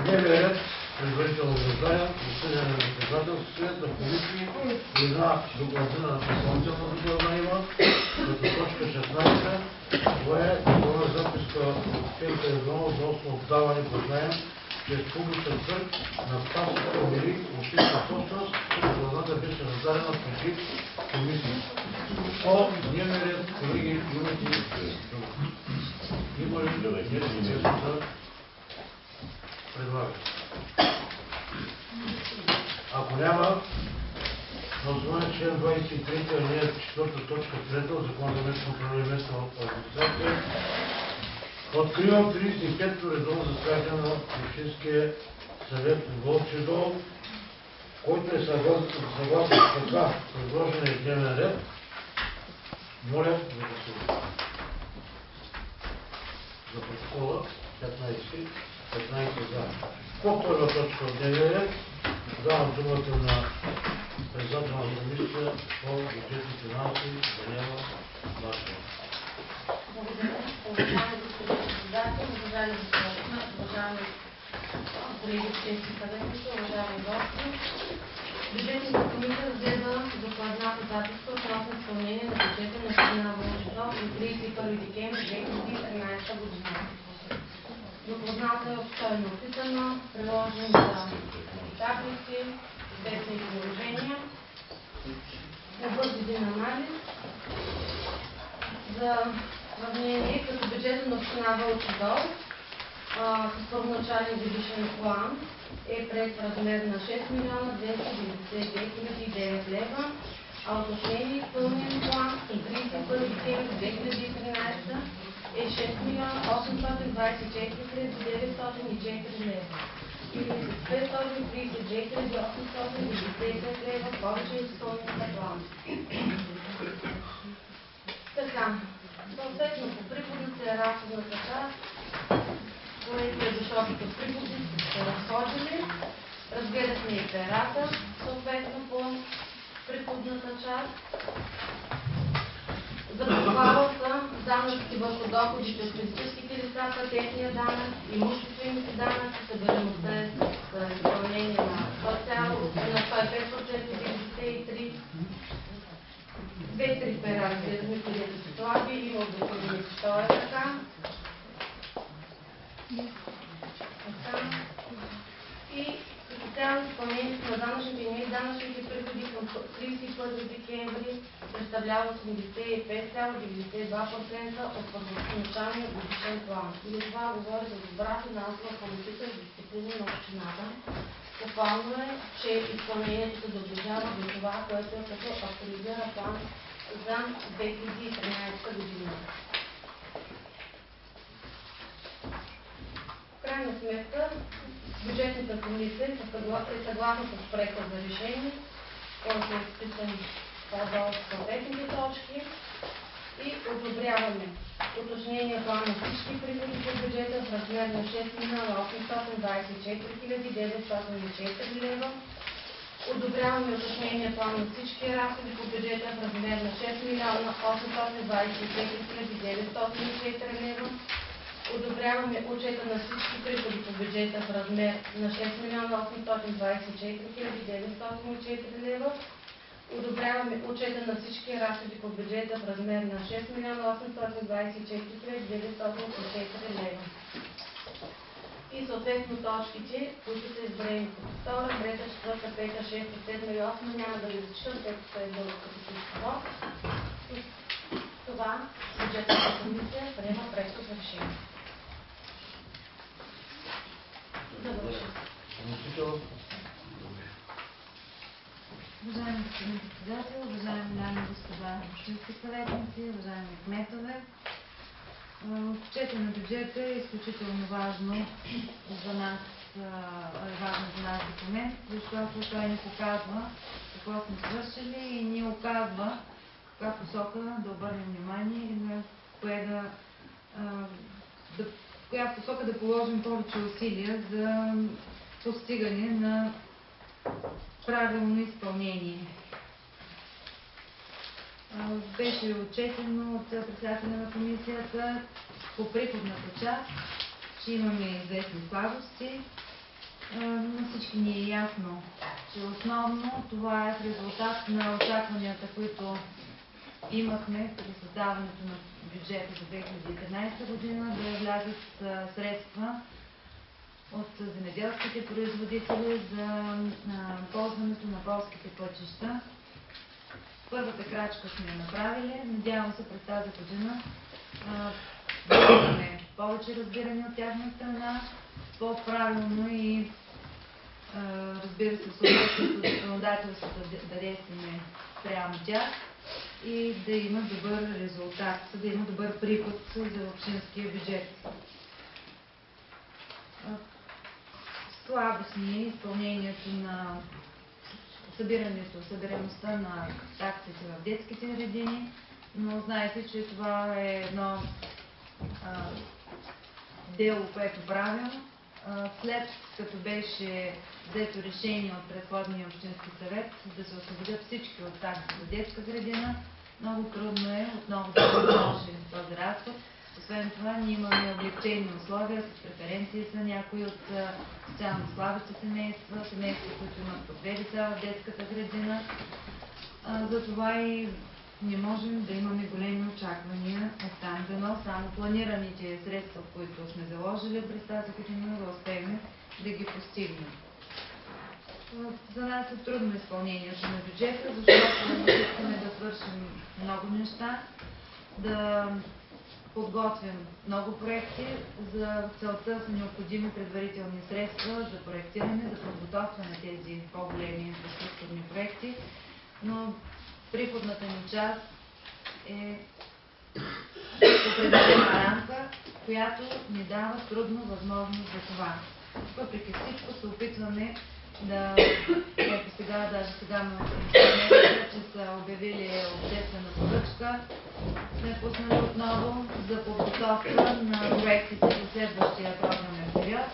Дневният ред предварително задание, обсъждане на председателски съвет на комисии и една докладна допълнителна докладна има, като точка 16. Това е такова записка от Кента Иванова относно отдаване под наем чрез публичен търг на Спасовска мери общинска собственост. Докладната беше раздадена преди комисии. По дневния ред, колеги, имате има ли да предлагате? Ако няма, на основание член 23, алинея 4, точка 3 от Закон за местно управление и местна администрация, откривам 35-то редовно заседание на Общинския съвет в Вълчи дол, който е съгласно с така предложения дневен ред. Моля да гласувате. За протокола 15 за. По първа точка от дневния ред давам думата на председателя на комисия по бюджет и финанси Даниела Башева. Благодаря. Уважаеми господин председател, уважаеми господин кмет, уважаеми колеги общински съветници, уважаеми гости. Бюджетната комисия разгледа докладната записка относно изпълнение на бюджета на община Вълчи дол до 31 декември 2013 година. Докладната е обстойно описана, приложени са таблици, известни приложения. Набърз един анализ. За сравнение, като бюджета на община Вълчи дол с първоначален годишен план е приет в размер на 6 милиона 292 хиляди 9 лева, а уточнение изпълнен план към 31 декември 2013 е 6 милиона 824 хиляди 904 лева. Или с 532 хиляди 895 лева повече изпълнен план. Така, съответно по приходната и разходната част, което е защото по приходите сте разходили, разгледахме и перата, съответно по приходната част. За похвала са данъците върху доходите от физическите лица, патентния данък, имуществените данъци, събираемостта е с изпълнение на 105,93%. Две-три пера разгледаме, където са слаби, има обикновени, що е така. И специално изпълнението на данъчните и неданъчните приходи към 31 декември представлява 85,92% от първоначалния годишен план. И това говори за добра финансова политика и дисциплина на общината. Похвално е, че изпълнението се доближава до това, което е като актуализиран план за 2013 година. В крайна сметка, бюджетната комисия е съгласна с проекта за решение, който е изписан по-долу в съответните точки и одобряваме уточнения план на всички приходи по бюджета в размер на 6 милиона 824 хиляди 904 лева. Одобряваме уточнения план на всички разходи по бюджета в размер на 6 милиона 824 хиляди 904 лева. Одобряваме отчета на всички приходи по бюджета в размер на 6 милиона 824 хиляди 904 лева. Одобряваме отчета на всички разходи по бюджета в размер на 6 милиона 824 хиляди 904 лева. И съответно точките, които са изброени по втора, трета, четвърта, пета, шеста, седма и осма, няма да ви зачитам, тъй като е дълго като всичко. Това бюджетната комисия приема проекта за решение. Уважаеми господин председател, уважаеми дами и господа общински съветници, уважаеми кметове, отчетът на бюджета е изключително важно за нас, документ, защото той ни показва какво сме свършили и ни оказва в каква посока да обърнем внимание и на коя посока да положим повече усилия за постигане на правилно изпълнение. Беше отчетено от председателя на комисията по приходната част, че имаме известни слабости, На всички ни е ясно, че основно това е в резултат на очакванията, които имахме при създаването на бюджета за 2013 година, да влязат средства от земеделските производители за ползването на полските пътища. Първата крачка сме направили. Надявам се през тази година да имаме повече разбиране от тяхна страна, по-правилно и разбира се, съответното законодателството да действаме прямо тях и да има добър резултат, да има добър приход за общинския бюджет. Слабост ни е изпълнението на събираемостта на таксите в детските градини, но знаете, че това е едно дело, което правим. След като беше взето решение от предходния общински съвет да се освободят всички от такси за детска градина, много трудно е отново да се наложи този разход. Освен това, ние имаме облегчени условия с преференции за някои от социално слабите семейства, които имат по 2 деца в детската градина. Затова и не можем да имаме големи очаквания от там, дано само планираните средства, които сме заложили през тази година, да успеем да ги постигнем. За нас е трудно изпълнението на бюджета, защото искаме да свършим много неща, да подготвим много проекти. За целта са необходими предварителни средства за проектиране, за подготовка на тези по-големи инфраструктурни проекти, но приходната ни част е определена рамка, която ни дава трудно възможност за това. Въпреки всичко се опитваме да, ето сега, даже сега ме информираха, че са обявили обществена поръчка, сме пуснали отново за подготовка на проектите за следващия програмен период,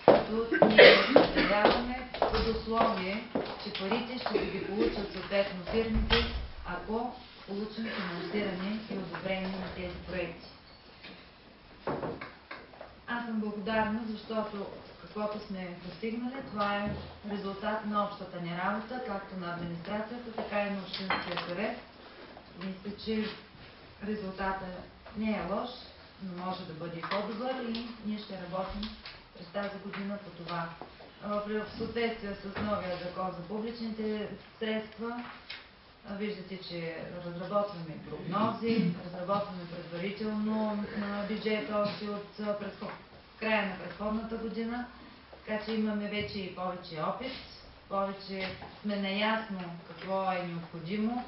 като ние предаваме под условие, че парите ще ги получат съответно фирмите, ако получим финансиране и одобрение на тези проекти. Аз съм благодарна, защото каквото сме постигнали, това е резултат на общата ни работа, както на администрацията, така и на общинския съвет. Мисля, че резултатът не е лош, но може да бъде по-добър и ние ще работим през тази година по това. В съответствие с новия закон за публичните средства, виждате, че разработваме прогнози, разработваме предварително бюджета още от края на предходната година, така че имаме вече и повече опит, повече сме наясно какво е необходимо,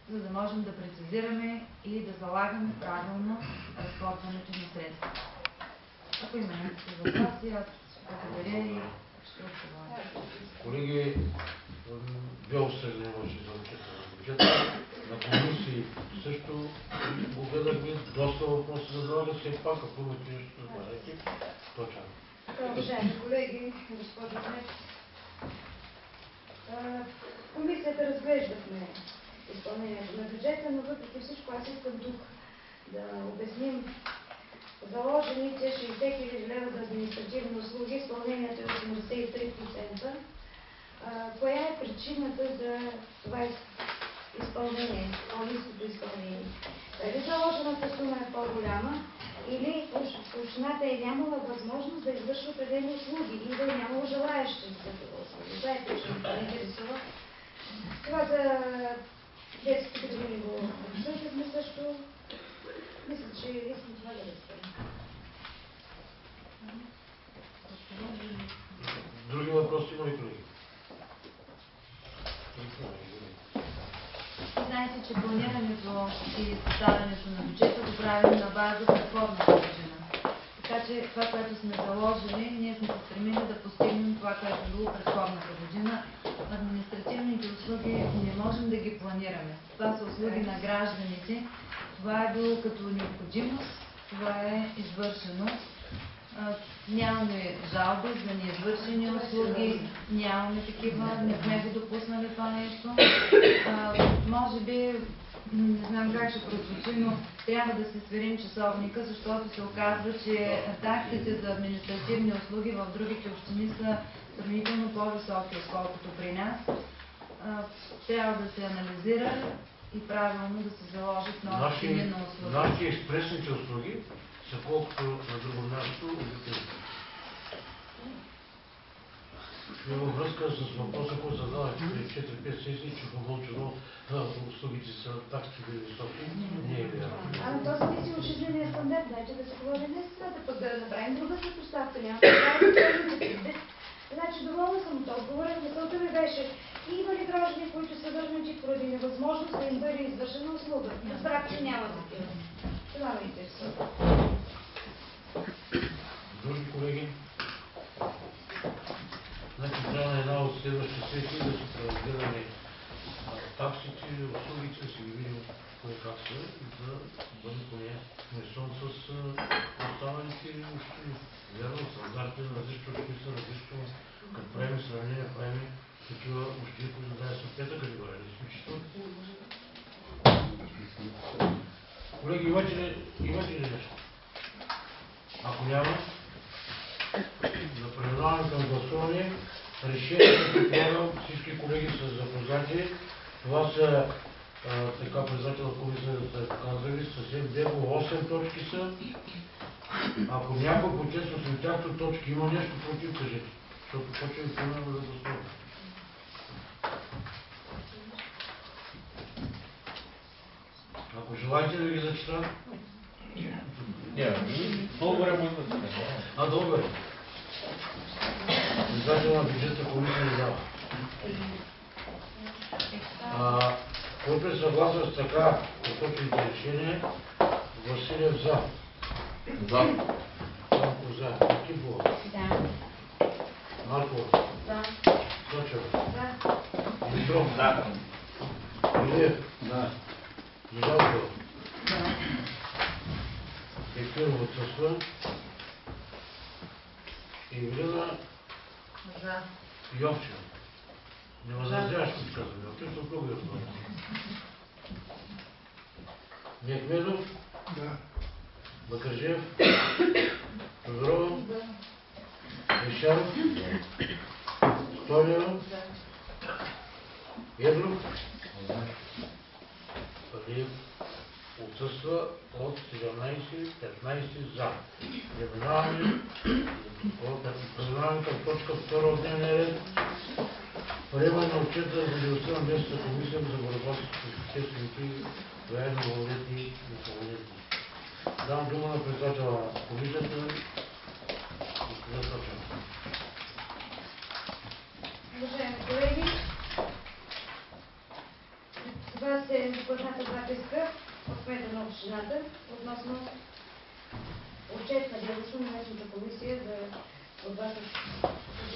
за да можем да прецизираме и да залагаме правилно разходването на средства. Ако има някакви въпроси, аз благодаря и ще отговоря. Колеги, две обсъждания имаше за отчета на бюджета. На комисии също го гледахме, доста въпроси задавали, все пак, ако имате нещо да добавяте, точно. Уважаеми колеги, госпожо Кмет, комисията разглеждахме изпълнението на бюджета, но въпреки всичко аз искам тук да обясним заложените 60 000 лева за административни услуги, изпълнението е 83%. Коя е причината за това изпълнение, по-ниското изпълнение? Дали заложената сума е по-голяма или общината е нямала възможност да извърши определени услуги и да е нямало желаящи за това услуги? Това е причината, не интересува. Това за детските градини го обсъждахме също. Мисля, че искам това да разпълня. Други въпроси има ли, колеги? Знаете, че планирането и съставянето на бюджета го правим на база предходната година. Така че това, което сме заложили, ние сме се стремили да постигнем това, което е било предходната година. Административните услуги не можем да ги планираме. Това са услуги на гражданите. Това е било като необходимост. Това е извършено. Нямаме жалби за неизвършени услуги, нямаме такива, не сме го допуснали това нещо. Може би не знам как ще прозвучи, но трябва да се сверим часовника, защото се оказва, че таксите за административни услуги в другите общини са сравнително по-високи, отколкото при нас. Трябва да се анализира и правилно да се заложат нови цени на услуги. Нашите експресните услуги са колкото на друго място обикновено. И във връзка с въпроса, който задавахте при 4-5 сесии, че в Вълчево услугите са таксите били високи, не е вярно. Ами то зависи от жизнения стандарт, значи да се говори не сега, да пък да направим друга съпоставка, няма да правим. Значи доволна съм от отговора, мисълта ми беше, има ли граждани, които са върнати поради невъзможност да им бъде извършена услуга? Разбрах, че няма такива. Това ме интересува. Други колеги? Значи трябва на една от следващите сесии да си преразгледаме таксите, услугите, да си ги видим кое как са и да бъде поне унисон с останалите общини. Верно, стандартите на различни общини са различно. Като правим сравнение, правим такива общини, които да са пета категория. Колеги, имате ли нещо? Ако няма, да преминаваме към гласуване. Решението, предполагам, всички колеги са запознати. Това са, така председател на комисията са казали, съвсем бегло 8 точки са. Ако някой по честност от тяхто точки има нещо против, кажете. Защото почваме примерно да гласуваме. Ако желаете да ги зачитам. Дълго ремонт да се. Дълго е. Председател на бюджетна комисия не дава. Който е съгласен с така посочените решения, Василев за. За. Станко за. Кипова. Да. Маркова. Да. Сочева. Да. Димитров. Да. Илиев. Да. Мижалкова. Да. Екиров отсъства. Евелина За. Йовчева. Не възразяваш, като казвам. Йовчев съм много Йовчева. Мехмедов. Да. Бакържиев. Тодорова. Мишаров. Стойнева. Едров. Палиев отсъства от 17-15 за. Преминаваме към точка 2 от дневния ред. Приемане на отчета за дейността на местната комисия за борба с обществените военно-малолетни и непълнолетни. Дам дума на председателя на комисията, госпожа Сочева. Уважаеми колеги, това се запозната записка от кмета на общината относно отчет на дейността на местната комисия за борба с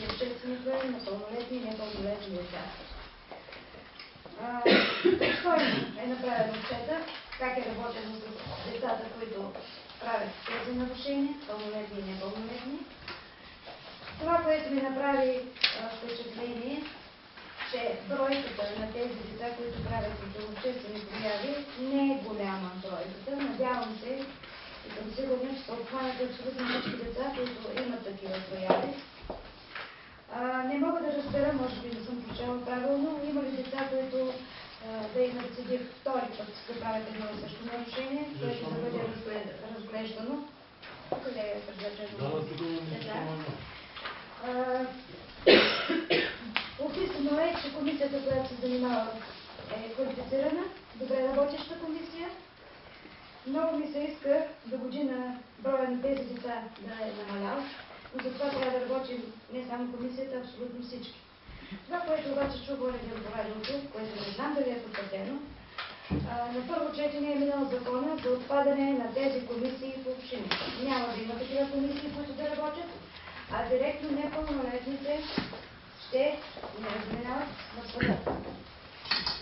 обществените на пълнолетни и непълнолетни деца. Обстойно е направен отчета, как е работено с децата, които правят тези нарушения, пълнолетни и непълнолетни. Това, което ми направи впечатление, че бройката на тези деца, които правят противообществени прояви, не е голяма бройката. Надявам се и съм сигурна, че са обхванати абсолютно всички деца, които имат такива прояви. Не мога да разбера, може би не съм прочела правилно, има ли деца, които да имат седи втори път да правят едно и също нарушение, което да бъде разглеждано. Къде е предварително? Описано е, че комисията, която се занимава, е квалифицирана, добре работеща комисия. Много ми се иска до година броя на тези деца да е намалял, но за това трябва да работим не само комисията, абсолютно всички. Това, което обаче чува от радиото, което не знам дали е потвърдено, на първо четене е минал закона за отпадане на тези комисии по общини. Няма да има такива комисии, които да работят, а директно непълнолетните ще не разминават на съда.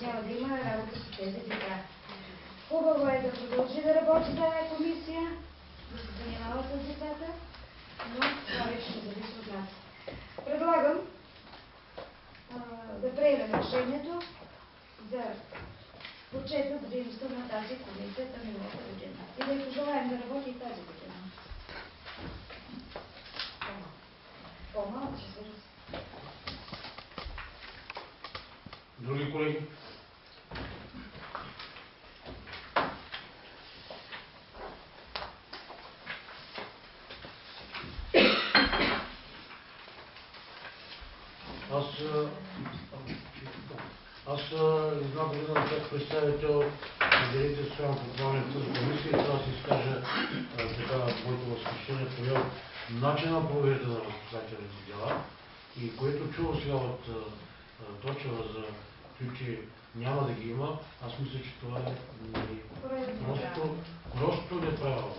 Няма да има работа с тези деца. Хубаво е да продължи да работи тази комисия, да се занимава с децата, но това вече не зависи от нас. Предлагам да приемем решението за отчета за дейността на тази комисия за миналата година. И да й пожелаем да работи и тази година. По-малко ще се раз. Други колеги? Аз една година бях представител на дирекция социално подпомагане в тази комисия и трябва да се изкажа така моето възхищение по начина на провеждане на възпитателните дела и което чува сега от Точева за ключи няма да ги има, аз мисля, че това е просто неправилно.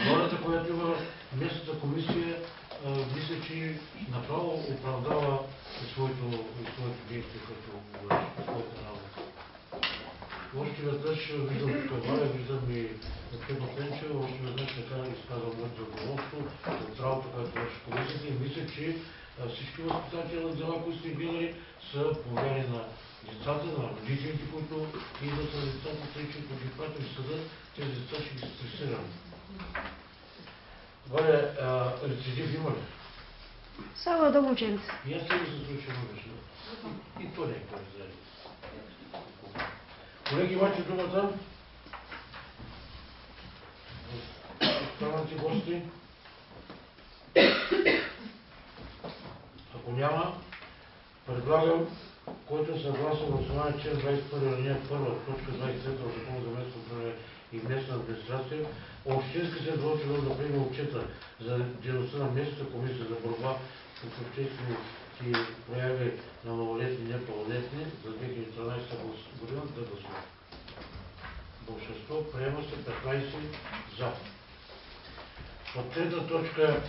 Ролята, която има местната комисия, мисля, че направо оправдава своето действие, което говориш, своята работа. Още веднъж виждам тук Валя, виждам и Пепа Пенчева, още веднъж така изказвам моето задоволство от работа, която върши комисията и мисля, че всички възпитателни дела, които сте гледали, са повярени на децата, на родителите, които идват с децата, тъй че ако ги пратим в съда, тези деца ще ги стресираме. Валя, рецидив има ли? Само да ученце. И аз сега се случи много. И то не е по-разрядно. Колеги, имате думата. Останалите гости. Ако няма, предлагам, който е съгласен на основание член 21 алинея 1, точка 23 от Закона за местно управление и местна администрация, общински следовател да приеме отчета за дейността на местната комисия за борба с обществените прояви на малолетни и непълнолетни за 2013 година да гласува. Большинство приема се 15 за. От трета точка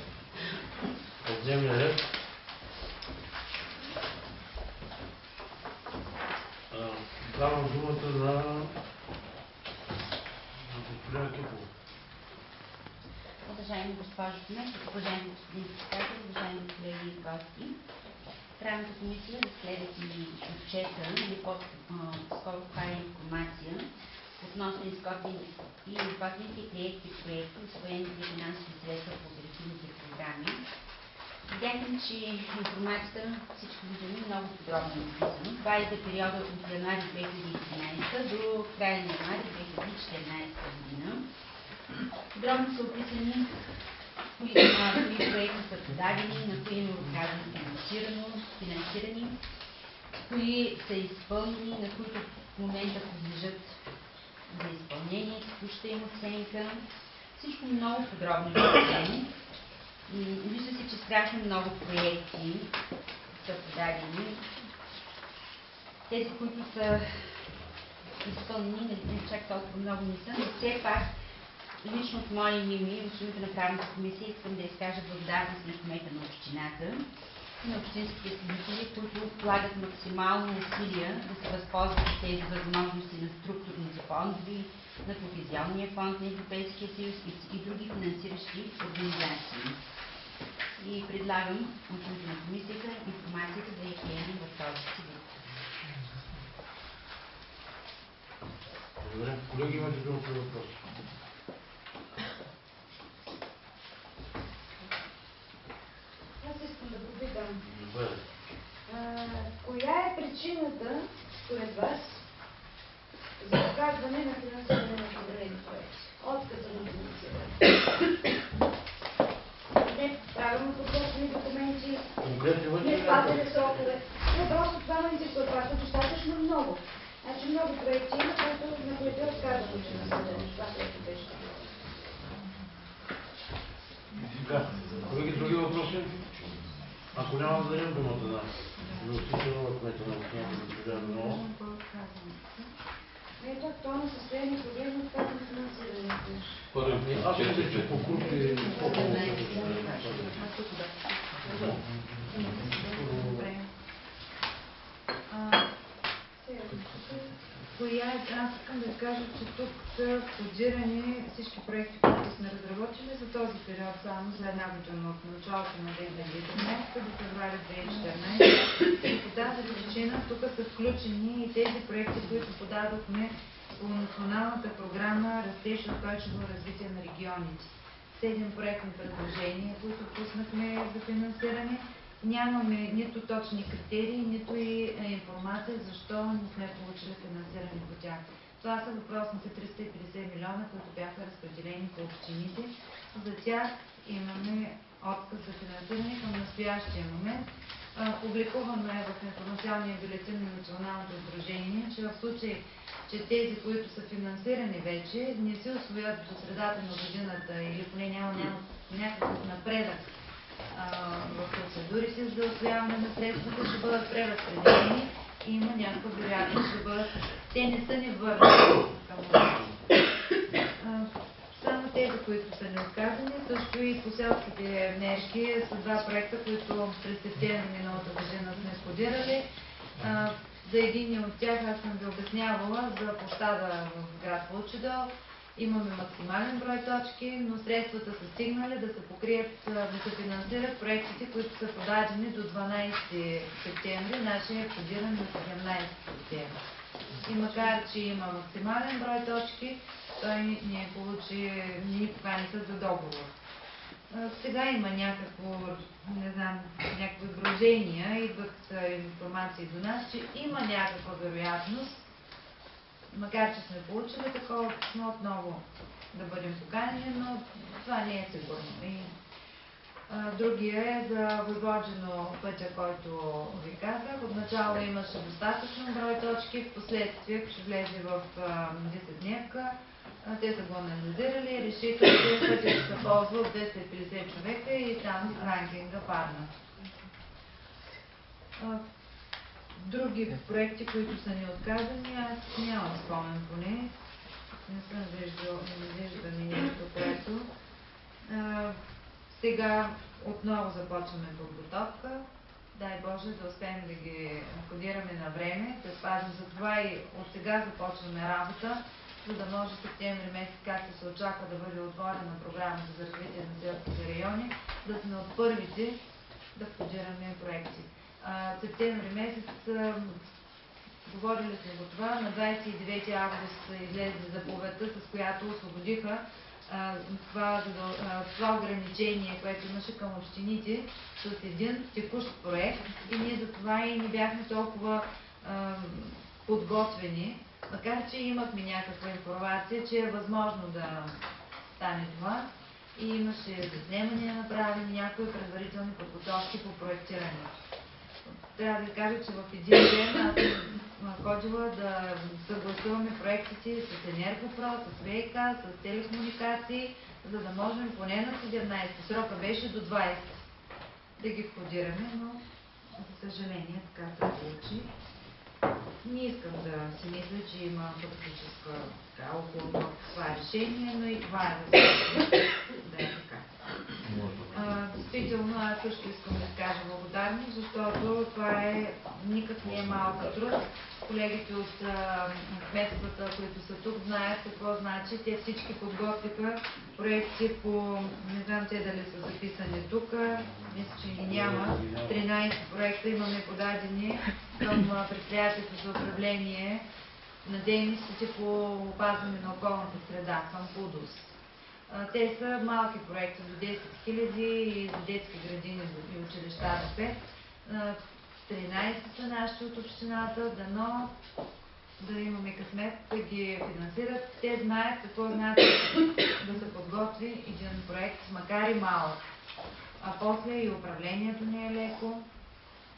от дневния ред давам думата на госпожа Кипова. Уважаеми госпожо Кмет, уважаеми господин председател, уважаеми колеги и гости. Правната комисия разгледа и отчета или по-скоро това е информация относно изготвените и приети проекти, усвоените финансови средства по оперативните програми. Видяхме, че информацията, всички виждаме, много подробно написано. Това е за периода от януари 2013 до края на януари 2014 година. Подробно са описани кои проекти са подадени, на кои има отказано финансирани, кои са изпълнени, на които в момента подлежат за изпълнение, текуща им оценка. Всичко много подробно изпълнено. Вижда се, че страшно много проекти са подадени. Тези, които са изпълнени, не чак толкова много не са, но все пак лично от мое име и от името на правната комисия искам да изкажа благодарност на кмета на общината и на общинските служители, които полагат максимално усилия да се възползват от тези възможности на структурните фондове, на Кохезионния фонд на Европейския съюз и други финансиращи организации. И предлагам от името на комисията информацията да я приемем в този си вид. Благодаря. Колеги, имате думата за въпрос. Аз искам да попитам. Добре. Коя е причината, според вас, за отказване на финансиране на определени проекти? Отказа на финансиране. Не правилно подготвени документи, не спазени срокове. Не, просто това ме интересува. Това са достатъчно много. Значи много проекти има, на които е отказано финансиране. Това, което беше. Колеги, други въпроси? Ако няма да дадем думата на вносителя на кмета на общината да приляга много. Ето актуално състояние проблема от това финансирането. Аз мисля, че по групи по-хубаво Кои аз искам да ви кажа, че тук са кодирани всички проекти, които сме разработили за този период, само за една година, от началото на 2013 до февруари 2014. И по тази причина тук са включени и тези проекти, които подадохме по националната програма Растеж и устойчиво развитие на регионите. 7 проектни предложения, които пуснахме за финансиране. Нямаме нито точни критерии, нито и информация защо не сме получили финансиране по тях. Това са въпросните 350 милиона, които бяха разпределени по общините. За тях имаме отказ за финансиране към настоящия момент. Публикувано е в информационния бюлетин на Националното сдружение, че в случай, че тези, които са финансирани вече, не се усвоят до средата на годината или поне няма някакъв напредък в процедурите за усвояване на средствата, ще бъдат преразпределени и има някаква вероятност, ще бъдат. Те не са ни върнати към момента. Само тези, които са неотказани, също и по селските мерки са два проекта, които през септември миналата година сме входирали. За един от тях аз съм ви обяснявала за площада в град Вълчедол. Имаме максимален брой точки, но средствата са стигнали да се покрият, да се финансират проектите, които са подадени до 12 септември. Нашия е входиран на 17 септември. И макар, че има максимален брой точки, той не ни поканиха за договор. Сега има някакви брожения, идват информации до нас, че има някаква вероятност, макар че сме получили такова писмо отново да бъдем поканени, но това не е сигурно. И другия е за Войводжино пътя, който ви казах. Отначало имаше достатъчно брой точки, в последствие ще влезе в 10-дневка. Те са го анализирали, решиха, че пътят ще се ползва от 250 човека и там ранкинга падна. Други проекти, които са ни отказани, аз нямам спомен поне. Не съм виждала нещо, което. Сега отново започваме подготовка. Дай Боже да успеем да ги входираме на време, да спазим. Затова и от сега започваме работа, за да може септември месец, както се очаква да бъде отворена програмата за развитие на селските райони, да сме от първите да входираме проекти. Септември месец говорили сме го това. На 29 август излезе заповедта, с която освободиха това ограничение, което имаше към общините с един текущ проект и ние за това и не бяхме толкова подготвени, макар че имахме някаква информация, че е възможно да стане това и имаше заснемания направени, някои предварителни подготовки по проектиране. Трябва да ви кажа, че в един ден аз съм ходила да съгласуваме проектите с Енергопро, с ВИК, с телекомуникации, за да можем поне на 17, срока беше до 20 да ги входираме, но за съжаление така се получи. Не искам да си мисля, че има фактическа около това решение, но и това е възможно да е така. Действително, аз също искам да кажа благодарност, защото това никак не е малък труд. Колегите от кметствата, които са тук, знаят какво значи. Те всички подготвиха проекти по, не знам те дали са записани тук, мисля, че ги няма. 13 проекта имаме подадени към предприятието за управление на дейностите по опазване на околната среда, към ПУДОС. Те са малки проекти до 10 000 и за детски градини и училища до 5. 13 са нашите от общината, дано да имаме късмет да ги финансират. Те знаят какво значи да се подготви един проект, макар и малък. А после и управлението не е леко,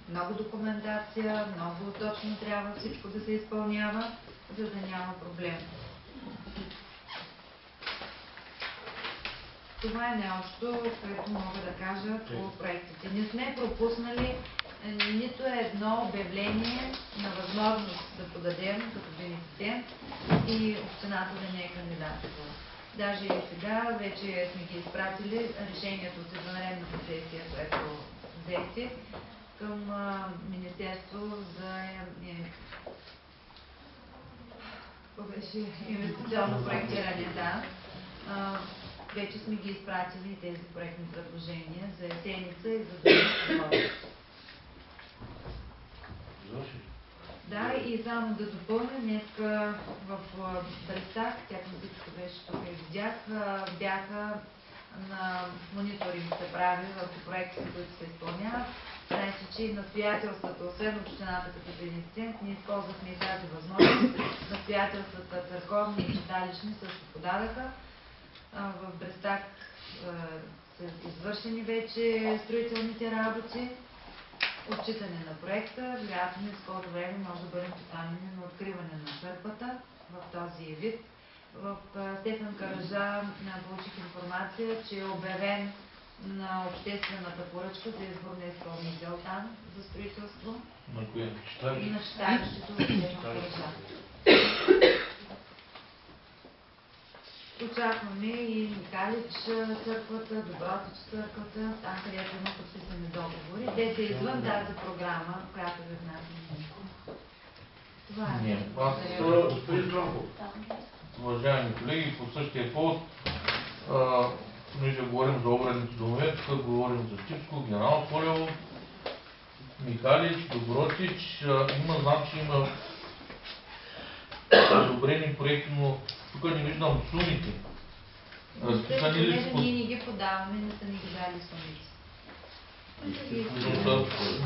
много документация, много точно трябва всичко да се изпълнява, за да няма проблем. Това е нещо, което мога да кажа по проектите. Не сме пропуснали нито едно обявление на възможност да подадем като бенефициент и общината да не е кандидатствала. Даже и сега вече сме ги изпратили решението от извънредната сесия, което взехте към Министерство за Това беше инвестиционно проектиране, да. Вече сме ги изпратили тези проектни предложения за Есеница и за други. Да, и само да допълня, днеска в Брестак, тяхна дъчка беше тук и видях, бяха на мониторинг се прави върху проектите, които се изпълняват. Знаете, че настоятелствата, освен общината като бенефициент, ние използвахме и тази възможност. Настоятелствата църковни и читалищни също подадаха. В Брестак са извършени вече строителните работи. Отчитане на проекта, вероятно в скоро време може да бъдем поканени на откриване на църквата в този вид. В Стефан Каража получих информация, че е обявен на обществената поръчка за избор на изпълнител там за строителство. На кое? И на читалището в Стефан Каража. Очакваме и Михалич църквата, Добротич църквата, там където има подписани договори. Те са извън тази програма, която ви внасяме. Това е. Господин Тронков. Уважаеми колеги, по същия повод, понеже говорим за обредните домове, тук говорим за Чипско, Генерал Колево, Михалич, Добротич. Знам, че има одобрени проекти, но тук не виждам сумите. Разписани ли са? Ние не ги подаваме, не са ни ги дали сумите.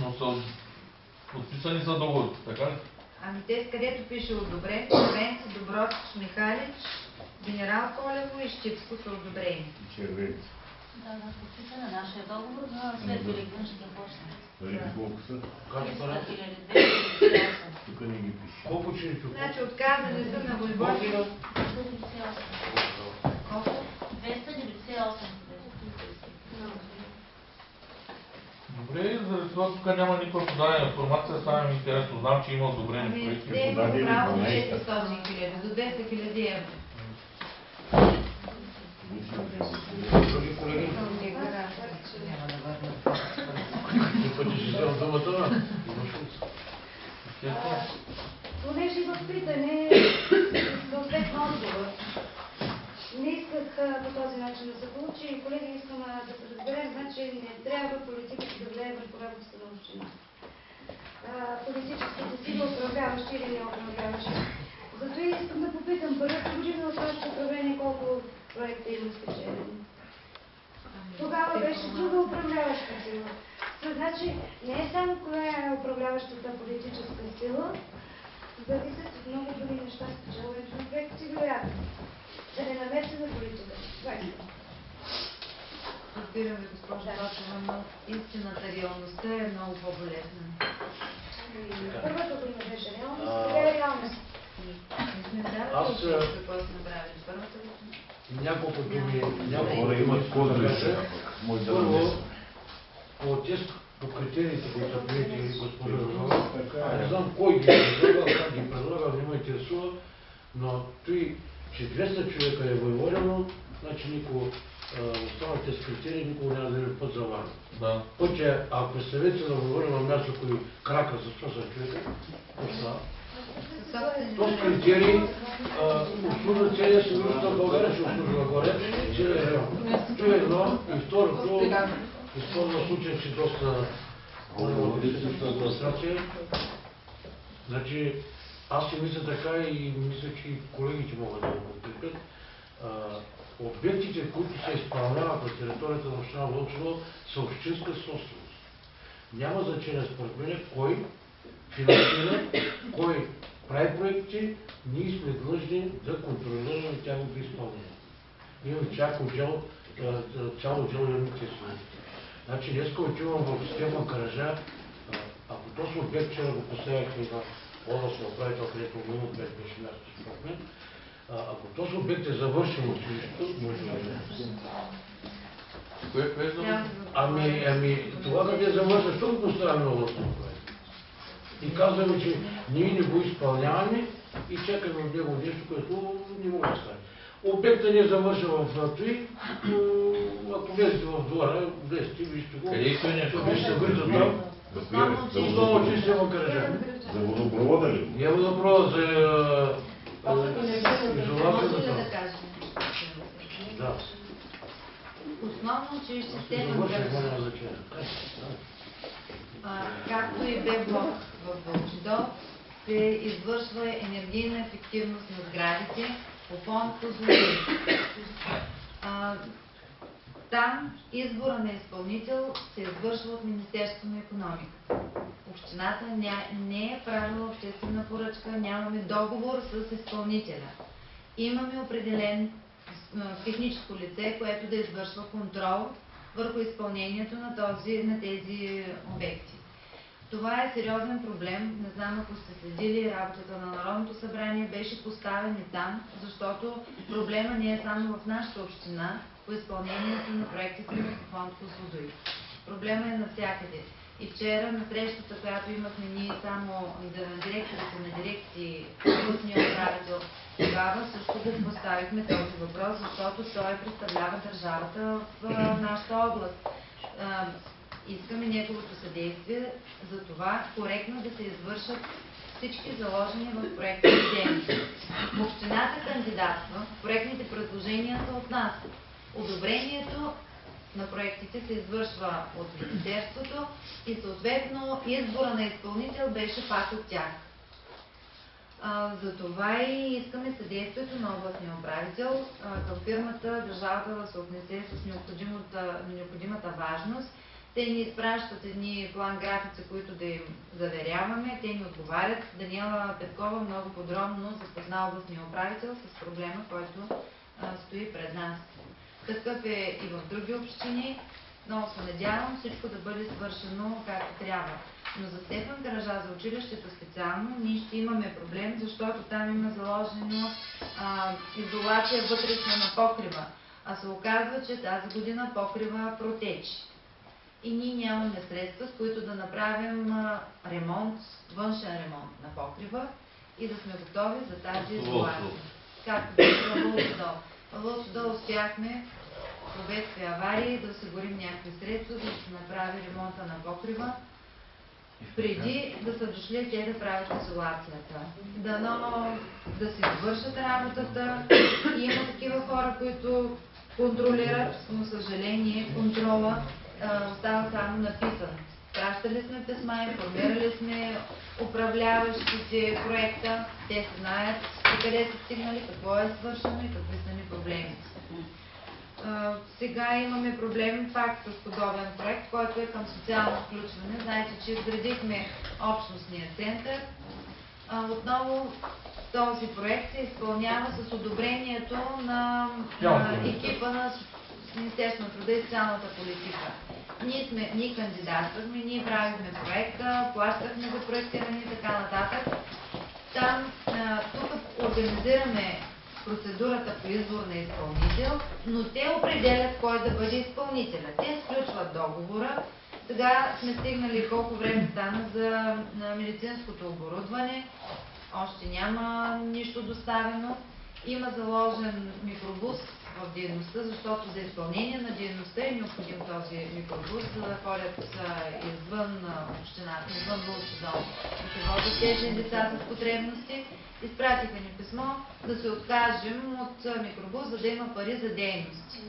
Но са подписани за договор, така ли? Ами те, където пише одобрен, Червенци, Добротич, Михалич, Генерал Колево и Щипско са одобрени. Червенци. Да, подписана нашия договор, но след Великден ще почне. Колко са? 300 Тук не ги пише. Колко ученици? Значи отказани са на войводина. 298. Колко? 298. Добре, заради това тук няма никаква подадена информация, става ми интересно. Знам, че има одобрени Ами, проекти. те имат право до 400 хиляди, до 200 хиляди евро. Други колеги? Пъти ще взема думата. Понеже в питане, съответно отговор. Не исках по този начин да се получи и колеги искам да се разберем, значи не трябва политиката да влияе върху работата на община. Политическите сили управляващи или не управляващи. Зато и искам да попитам първата година от вашето управление колко проекта има спечелени. Тогава беше друга управляваща сила. Значи не е само коя е управляващата политическа сила, зависят от много други неща спечелването на проектите, вероятно. Да не намеси на политика. Това искам. Разбираме, госпожа Бачева, но истината, реалността е много по-болезна. Първата година беше реалност, сега е реалност. Не сме давали какво сме направили първата година. Няколко думи, Хора имат какво да кажа. Първо, по критериите, които са приети госпожа Рожова, не знам кой ги предлага, как ги предлага, не ме интересува, но той, че 200 човека е воеводено, значи никога останалите с критерии никога няма да има път за варна. Да. Пътя, ако представете на воеводено място, кои крака за 100 човека, то с критерии обслужва целия съюз на България, ще обслужва горе, целия район. Това е едно. И второто, използва случая, че доста администрация. Значи, аз си мисля така и мисля, че и колегите могат да го подкрепят. Обектите, които се изпълняват на територията на община Вълчево, са общинска собственост. Няма значение според мен кой финансира, кой прави проекти, ние сме длъжни да контролираме тяхното изпълнение. Имам цяло отдел имущество. Значи днеска отивам в Стефан Каража, ако този обект вчера го поставяхме на областния управител, където много беше място според мен, ако този обект е завършен училището, може да е. Ами, това къде е завършен, що го поставяме на областния управител? И казваме, че ние не го изпълняваме и чакаме от него нещо, което не може да стане. Обектът не е завършен в той, ако влезете в двора, влезете, вижте го. Къде е той нещо? Вижте върза там. Основно, че се му кажа. За водопровода ли? Не водопровод, за от енергийната изолацията. Може ли информация. да кажа? Да. Основно училище Стефан Завърших, Гръбов, няма значение. както и Б блок в Вълчидол, се извършва енергийна ефективност на сградите по фонд „Козлодуй". Там избора на изпълнител се извършва от Министерството на икономиката. Общината не е правила обществена поръчка, нямаме договор с изпълнителя. Имаме определен техническо лице, което да извършва контрол върху изпълнението на тези обекти. Това е сериозен проблем. Не знам, ако сте следили работата на Народното събрание, беше поставен и там, защото проблема не е само в нашата община по изпълнението на проектите на фонд „Козлодуй". Проблема е навсякъде. И вчера на срещата, която имахме ние само на директорите на дирекции, областния управител, тогава също го поставихме този въпрос, защото той представлява държавата в нашата област. Искаме неговото съдействие за това коректно да се извършат всички заложени в проектните дейности. Общината кандидатства, проектните предложения са от нас. Одобрението на проектите се извършва от Министерството и съответно избора на изпълнител беше пак от тях. Затова и искаме съдействието на областния управител към фирмата, държавата да се отнесе с необходимата важност. Те ни изпращат едни план-графици, които да им заверяваме. Те ни отговарят. Даниела Петкова много подробно запозна областния управител с проблема, който стои пред нас. Такъв е и в други общини. Много се надявам всичко да бъде свършено както трябва. Но за Стефан Караджа, за училището специално, ние ще имаме проблем, защото там има заложено изолация вътрешна на покрива. А се оказва, че тази година покрива протечи. И ние нямаме средства, с които да направим ремонт, външен ремонт на покрива и да сме готови за тази изолация. Както беше във Вълчидол. Във Вълчидол успяхме по бедствия аварии да осигурим някакви средства, за да се направи ремонта на покрива, преди да са дошли те да правят изолацията. Дано да си довършат работата. И има такива хора, които контролират, но съжаление контрола остава само написан. Пращали сме писма, информирали сме управляващите проекта, те знаят къде са стигнали, какво е свършено и какви са ни проблеми. Сега имаме проблем пак с подобен проект, който е към социално включване. Знаете, че изградихме общностния център. Отново този проект се изпълнява с одобрението на екипа на Министерството на труда и социалната политика. Ние кандидатствахме, ние правихме проекта, плащахме за проектиране и така нататък. Тук организираме процедурата по избор на изпълнител, но те определят кой да бъде изпълнителя. Те сключват договора. Сега сме стигнали колко време стана за медицинското оборудване. Още няма нищо доставено. Има заложен микробус в дейността, защото за изпълнение на дейността е необходим този микробус, за да ходят извън общината, извън Вълчидол, да се водят тези деца с потребности. Изпратиха ни писмо да се откажем от микробус, за да има пари за дейности.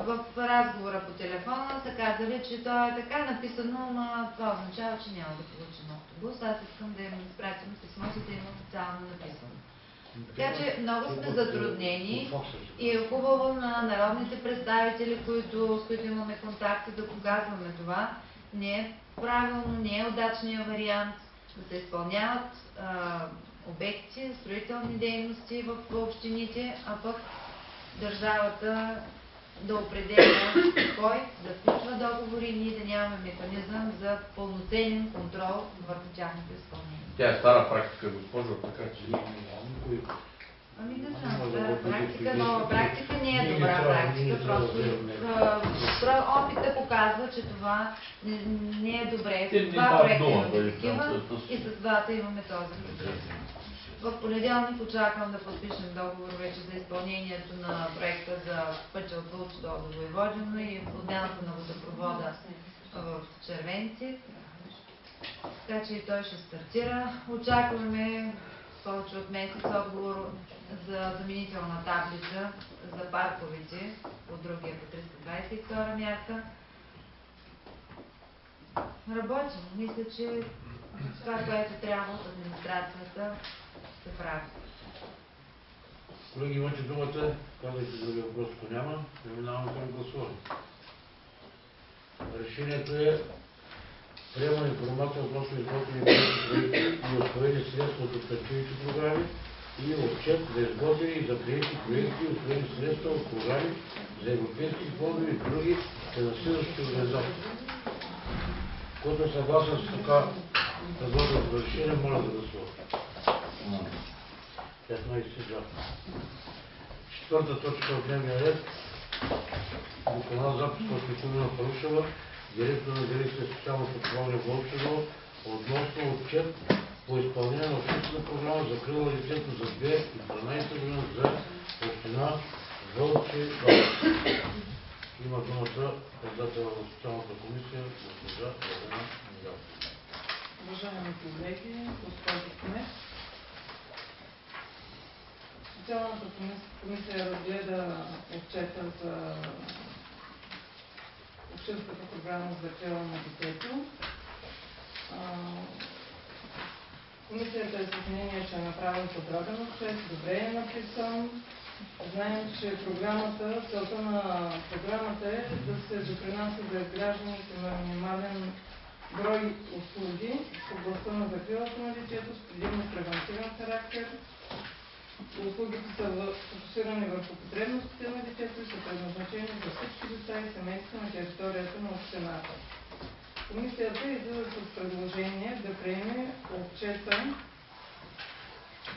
В разговора по телефона са казали, че то е така написано, но това означава, че няма да получим автобус. Аз искам да им изпратим писмо, за да има официално написано. Така че много сме затруднени и е хубаво на народните представители, с които имаме контакти, да показваме това. Не е правилно, не е удачният вариант да се изпълняват обекти, строителни дейности в общините, а пък държавата да определя кой да включва договори и ние да нямаме механизъм за пълноценен контрол върху тяхното изпълнение. Тя е стара практика, госпожо, така че... Ами не знам, стара практика, нова практика не е добра практика, просто опита показва, че това не е добре. Два проекта имаме такива и с двата имаме този проблем. В понеделник очаквам да подпишем договор вече за изпълнението на проекта за пътя от Вълчидол до Войводино и отделната на водопровода в Червенци. Така че и той ще стартира. Очакваме повече от месец отговор за заменителна таблица за парковете от другия по 322 мярка. Работим. Мисля, че това, което трябва от администрацията, се прави. Колеги, имате думата. Казвайте други въпрос, ако няма. Преминаваме към гласуване. Решението е приема информация относно изготвени проекти и усвоени средства от оперативните програми и отчет за изготвени и за приети проекти и усвоени средства от програми за европейски фондове и други финансиращи организации. Който е съгласен с така предложеното решение, моля да гласува. 15 за. Четвърта точка от дневния ред. Докладна запис от Николина Парушева, директор на дирекция социално подпомагане в Вълчево, относно отчет по изпълнение на общинската програма за закрила на детето за 2012 година за община Вълчево. Има думата председател на социалната комисия, госпожа Елена Мигалова. Уважаеми колеги, госпожо кмет, Социалната комисия разгледа отчета за общинската програма за закрила на детето. Комисията е с мнение, че е направен подробен отчет, добре е написан. Знаем, че целта на програмата е да се допринася за изграждането на минимален брой услуги в областта на закрилата на детето с предимно превентивен характер. Услугите са фокусирани върху потребностите на детето и са предназначени за всички деца и семейства на територията на общината. Комисията излиза с предложение да приеме отчета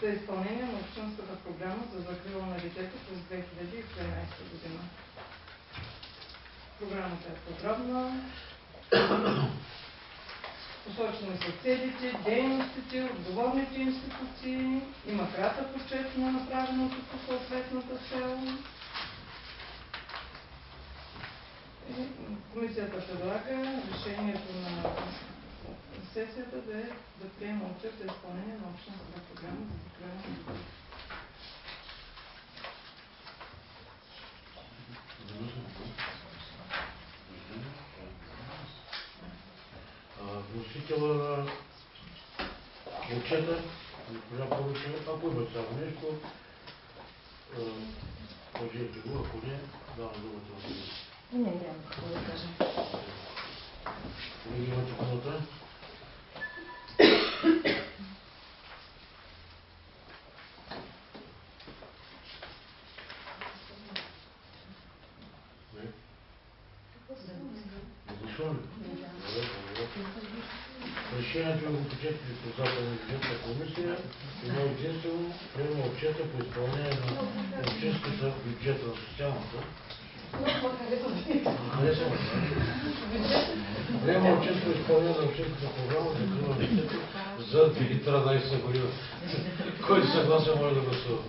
за изпълнение на общинската програма за закрила на детето през 2013 година. Програмата е подробна. Посочени са целите, дейностите, отговорните институции, има кратък отчет на направеното по съответната цел. Комисията предлага решението на сесията да приема отчет за изпълнение на общинската програма за закрила на детето. Вносителя на отчета, госпожа Парушева, ако има само нещо, кажете го, ако не, давам думата на комисията. Няма какво да кажем. Колеги, имате думата. Решението на бюджетните председател на бюджетната комисия има единствено приема отчета по изпълнение на общинската бюджета на социалната. Приема отчет по изпълнение на общинската програма за закрила на детето за 2013 година. Който съгласен може да гласува.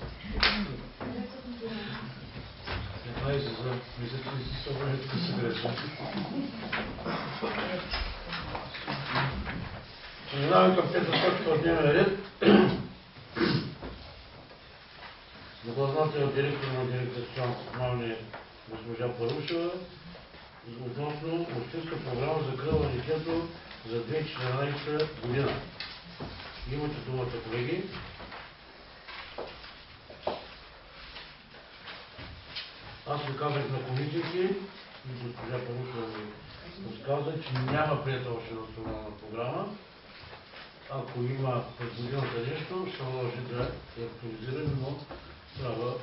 15 за. Мисля, че си събранието си грешно. Преминаваме към пета точка от дневния ред. Докладната е директор на дирекция социално подпомагане госпожа Парушева относно общинска програма за закрила на детето за 2014 година. Имате думата, колеги. Аз ви казах на комисиите и госпожа Парушева ми подсказа, че няма приета още национална програма. Ако има през годината нещо, ще може да я актуализираме, но трябва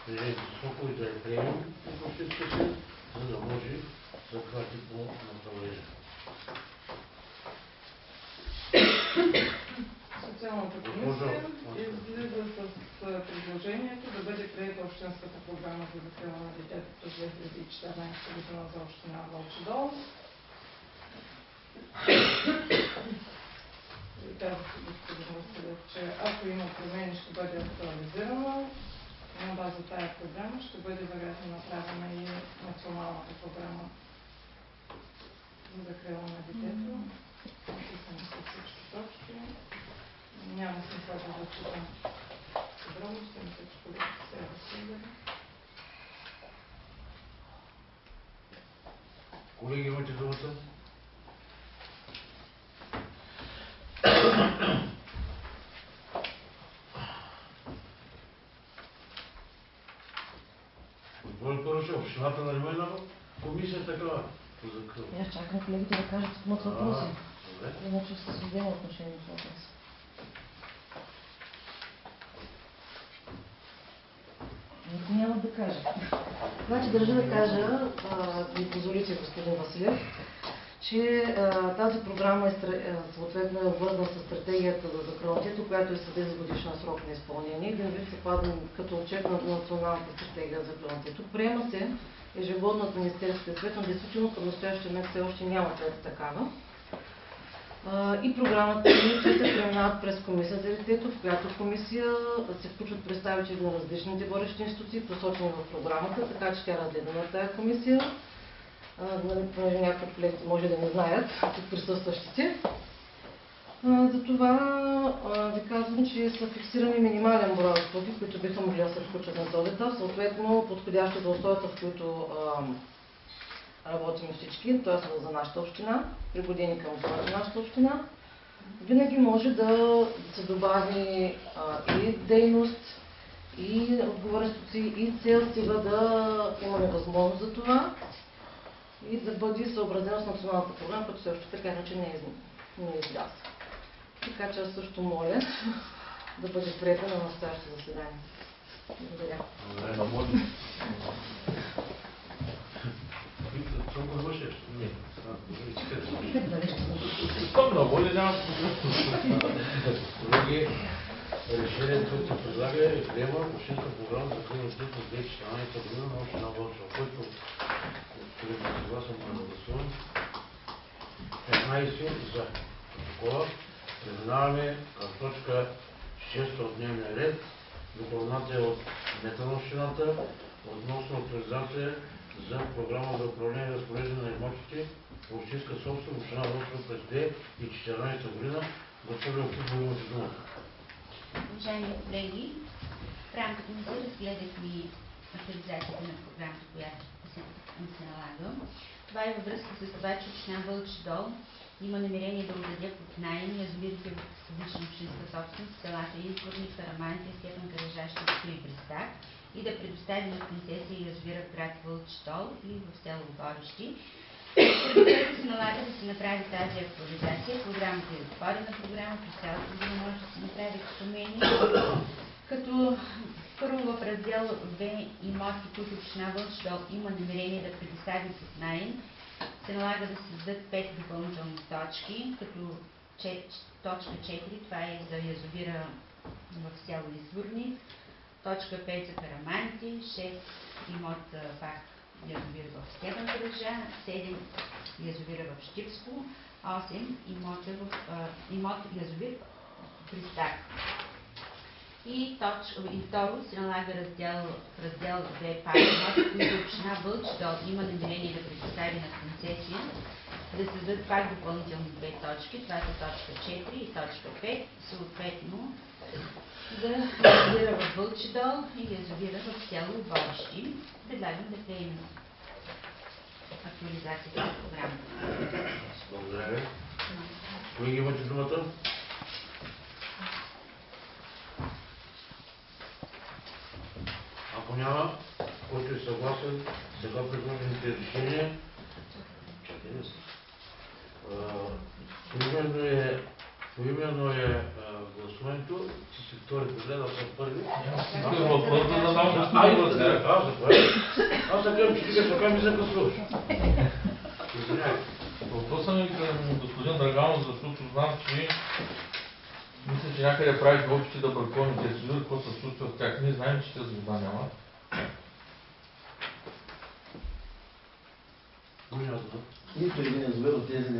прежените срокове да я приемем от общинския съвет, за да може да хвати по направление. Социалната комисия излиза с предложението да бъде приета общинската програма за закрила на детето през 2014 година за община Вълчи дол. И казах господин Василев, че ако има промени, ще бъде актуализирана. На база тая програма ще бъде вероятно направена и националната програма за закрила на детето. Написани са всички точки. няма смисъл да читам подробности, мисля, че колегите се разследвали. Колеги, имате думата? Господин Порушев, общината нали има комисия такава? По закон. Аз чакам колегите да кажат, ако имат въпроси. Добре. Иначе ще се взема отношение по въпроса. Никой няма да каже. Значи държа да кажа, ми позволите, господин Василев, че тази програма е съответно обвързана с стратегията за закръването, която е с 10 годишна срок на изпълнение. Един вид съвпада като отчет на Националната стратегия за закръването. Приема се ежегодно от Министерския съвет, но действително към настоящия момент все още няма такава. И програмата и се преминават през комисията за детето, в която комисия се включват представители на различните водещи институции, посочени в програмата, така че тя разгледа на тази комисия. Някои от колегите може да не знаят, от присъстващите. Затова ви казвам, че са фиксирани минимален брой услуги, които биха могли да се включат на този етап, съответно подходящи за условията, в които работим всички, т.е. за нашата община, пригодени към условията на нашата община. Винаги може да се добави и дейност, и отговорни институции, и цел, стига да имаме възможност за това и да бъде съобразено с националната програма, която все още така иначе не е излязла. Така че аз също моля да бъде приета на настоящото заседание. Благодаря. Толкова вършиш? Не. Там на воля няма. Колеги, решението, което се предлага е приема общинска програма за закръването от 2014 година на община Вълчево, който колегите съгласен на гласуване. 15 за протокола. Преминаваме към точка 6 от дневния ред. Информация от кмета на общината относно авторизация за програма за управление и разпореждане на имотите в общинска собственост, община Вълчево през 2014 година. Господин Футбол, имате думата. Уважаеми колеги, в рамката на разгледахме авторизацията на програмата, която се налага. Това е във връзка с това, че община Вълчи дол има намерение да отдаде под наем язовирите в публична общинска собственост, селата Изборни, Караманите, Степан Каражащи и Бристак и да предостави на концесия язовира в град Вълчи дол и в село Борещи. Което се налага да се направи тази актуализация. Програмата е отворена програма, през цялата година може да се направи промени, като първо в раздел 2 имоти, които община Вълчи дол има намерение да предостави под наем, се налага да се създадат 5 допълнителни точки, като точка 4, това е за язовира в село Извърник, точка 5 за Караманите, 6 имот пак язовир в Степан Каража, 7 язовира в Щипско, 8 имот язовир в Бристак. И второ се налага раздел 2 пак имоти, които община Вълчи дол има намерение да предостави на концесия, да се дадат пак допълнителни две точки, това са точка 4 и точка 5, съответно за язовира в Вълчи дол и язовира в село Борещи. Предлагам да приемем актуализацията на програмата. Благодаря ви. Колеги, имате думата. Ако няма, който е съгласен, сега предложените решения. Чакайте се. Поименно е гласуването. Ти си втори поглед, аз съм първи. Аз да гледам, че ти така ми закъсваш. Извинявай. Въпросът ми към господин Драганов, защото знам, че мисля, че някъде правите общите да бракуваме тези язовири, какво се случва с тях. Ние знаем, че тези вода няма. Нито един язовир от тези не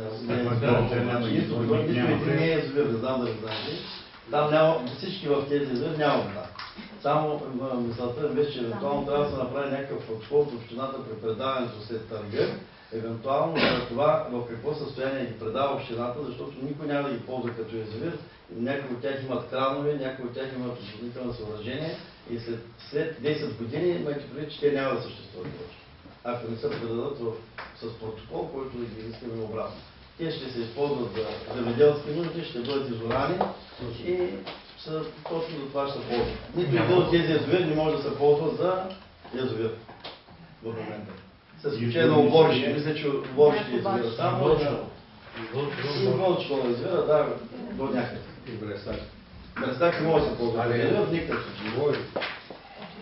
е язовир, не знам да го знаете. Там няма, всички в тези язовир няма вода. Само мисълта беше, че евентуално трябва да се направи някакъв подход от общината при предаването след търга, евентуално за това в какво състояние ги предава общината, защото никой няма да ги ползва като язовир. Някои от тях имат кранове, някои от тях имат отводнително съоръжение и след 10 години имайте предвид, че те няма да съществуват вече. Ако не се предадат с протокол, който да ги искаме обратно. Те ще се използват за земеделски нужди, ще бъдат изорани и точно за това ще се ползват. Нито един от тези язовири не може да се ползва за язовир в момента. С изключение на оборище. Мисля, че оборище язовира само. И Вълчево язовира, да, до някъде. И Брестак. Брестак не може да се ползва. В никакъв случай.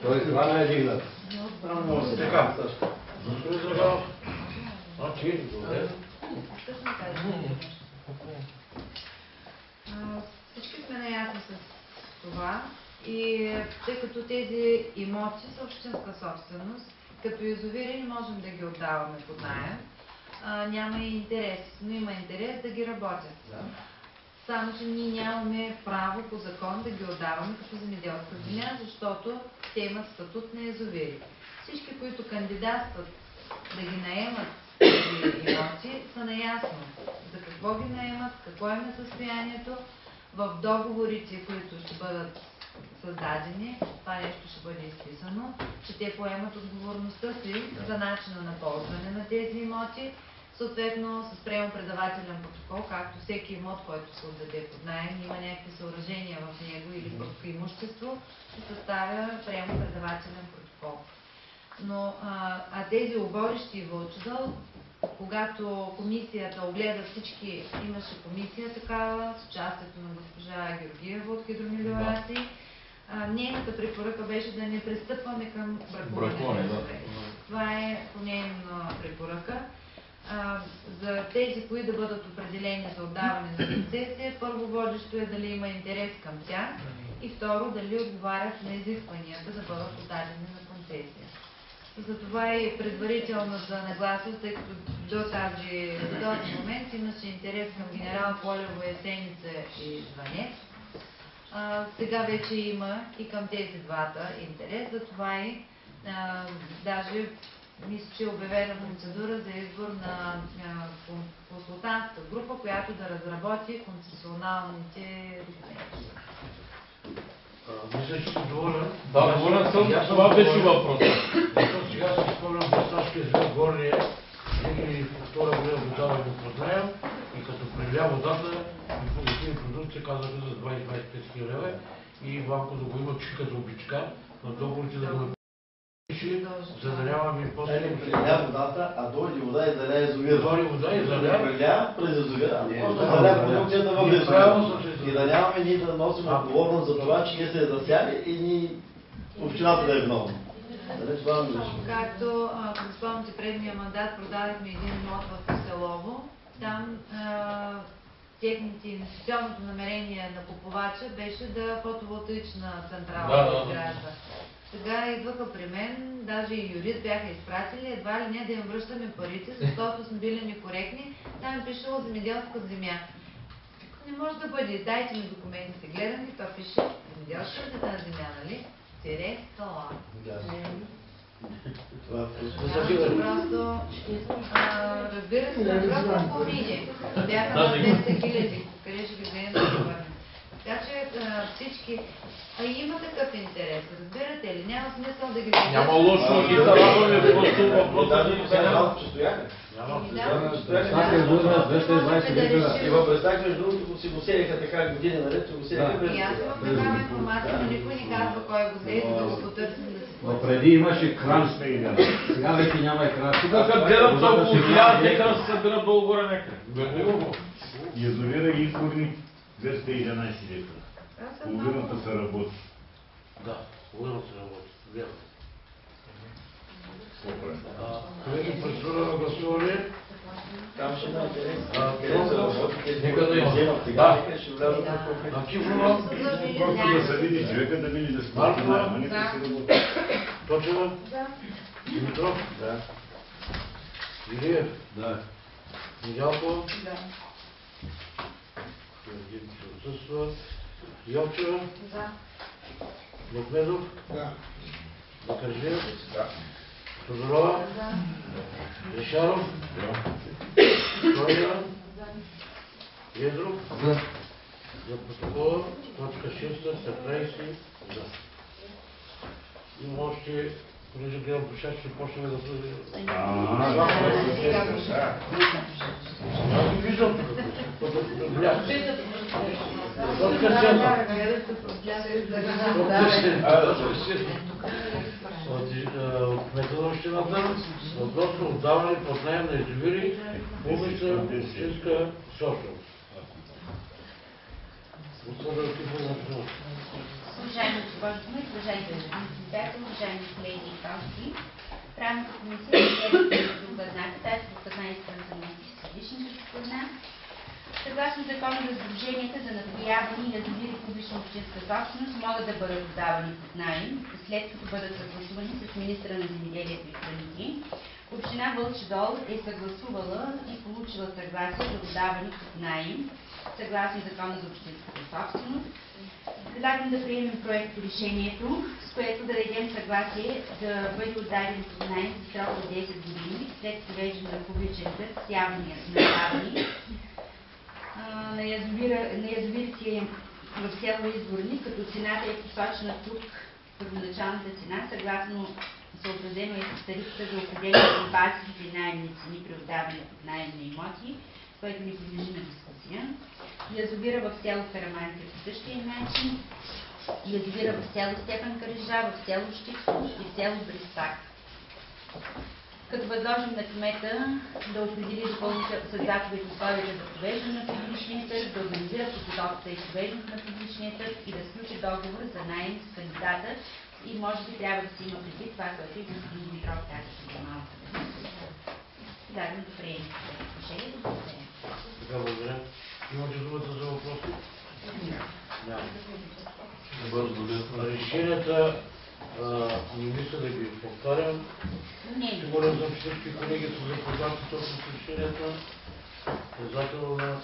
Той това не е дигнат. Там не може да се Така. ползва. Господин Загалов. Окей, добре. Точно така. Всички сме наясно с това и тъй като тези имоти са общинска собственост, като язовири не можем да ги отдаваме под наем, няма и интерес, но има интерес да ги работят. Само, че ние нямаме право по закон да ги отдаваме като земеделска земя, защото те имат статут на язовири. Всички, които кандидатстват да ги наемат тези имоти, са наясно за какво ги наемат, какво им е състоянието. В договорите, които ще бъдат създадени, това нещо ще бъде изписано, че те поемат отговорността си за начина на ползване на тези имоти, съответно с приемо-предавателен протокол, както всеки имот, който се отдаде под наем, има някакви съоръжения в него или просто имущество, се съставя приемо-предавателен протокол. Но тези оборища и Вълчедол, когато комисията огледа всички, имаше комисия такава, с участието на госпожа Георгиева от Хидромелиорации, нейната препоръка беше да не пристъпваме към бракуване. Това е по нейна препоръка. За тези, които да бъдат определени за отдаване на концесия, първо водещо е дали има интерес към тях и второ дали отговарят на изискванията да бъдат отдадени на концесия. Затова и предварително за нагласа, тъй като до този момент имаше интерес към генерал Колево, Есеница и Звънец. Сега вече има и към тези двата интерес, затова и даже мисля, че е обявена процедура за избор на консултантска група, която да разработи концесионалните документи. Мисля, че съм доволен. Да, доволен съм. Това беше въпросът. Защото сега се спомням Бресташкия язовир горния, 2002 година го даваме под наем и като прилия водата и погасими продукция казаха за 20-25 хил. лева и малко да го има чика за обичка, на договорите да го пише, за да нямаме после... Не прилия водата, а дойде вода и заля язовира. Дойде вода и заля. Прилия през язовира, а може да заля продукцията в язовира. И да нямаме ние да носим отговорност за това, че ние се засяли и ни общината да е виновна. Както спомняте предния мандат, продадахме един имот в Киселово. Там инвестиционното намерение на купувача беше да фотоволтаична централа да изгражда. Сега идваха при мен, даже и юрист бяха изпратили, едва ли не да им връщаме парите, защото сме били некоректни. Там е пишело земеделска земя. Не може да бъде, дайте ми документите, гледам и то пише земеделска земя, нали? Тире скала. Просто, разбира се, просто помине. Бяха на 200 хиляди. Къде ще ги вземем да ги върнем? Така че всички... има такъв интерес, разбирате ли? Няма смисъл да ги вземем. Няма лошо и да радваме просто въпроса. И във Брестак, между другото, си го сеяха така години наред, си го сеяха без... И аз имам такава информация, но никой не казва кой го взе, да го потърсим да си... Но преди имаше кран, сега вече няма и кран. Тук като гледам за около 1000 декара се събира долу-горе някъде. Язовира и изгорни 211 декара. Половината се работи. Да, половината се работи. Вярно. Колеги, процедура на гласуване. Там ще има интерес. Нека да има. Ще влязат на конфликт. Активно. Просто да се види човека, да види да сплати найма, не да се работи. Точно. Димитров. Да. Илиев. Да. Недялко. Да. Димитров отсъства. Йовчева. За. Мохмедов. Да. Бакърджиев. Да. Тодорова, Решаров, Стойнева, Едров, за протокола, точка 6, 15 за. Има още, понеже гледам по шаш, ще почнем да бъде. Аз ги виждам тук. Точка 7. От кмета на общината относно отдаване под наем на язовири публична общинска собственост. Уважаема госпожо Кмет, уважаеми господин председател, уважаеми колеги и гости, Правната комисия разгледа докладната тази докладна изпълнена с личната докладна. Съгласно Закона за сдруженията за напояване и язовири публична общинска собственост могат да бъдат отдавани под наем, след като бъдат съгласувани с министъра на земеделието и храните. Община Вълчи дол е съгласувала и получила съгласие за отдаване под наем, съгласно Закона за общинската собственост. Предлагам да приемем проект по решението, с което да дадем съгласие да бъде отдаден под наем за срок от 10 години след провеждане на публичен търг с явни наддавани на язовирите в село Изворни, като цената е посочена тук, първоначалната цена, съгласно съобразено е с тарифата за определение на базисните наемни цени при отдаване под наем на имоти, което ни подлежи на дискусия. Язовира в село Караманци по същия начин, язовира в село Степан Карижа, в село Щипско и в село Бриспак. Като възложим на кмета да определи допълнително със заповед условията за провеждане на публичния търг, да организира подготовката и провеждането на публичния търг и да сключи договор за наем с кандидата. И може би трябва да се има предвид това, което и господин Димитров каза преди малко. Предлагам да приемем решението. Благодаря. Имате думата за въпроси? Няма. Решенията не мисля да ги повтарям. Сигурен съм, че всички колеги са запознати точно с решенията. Председател на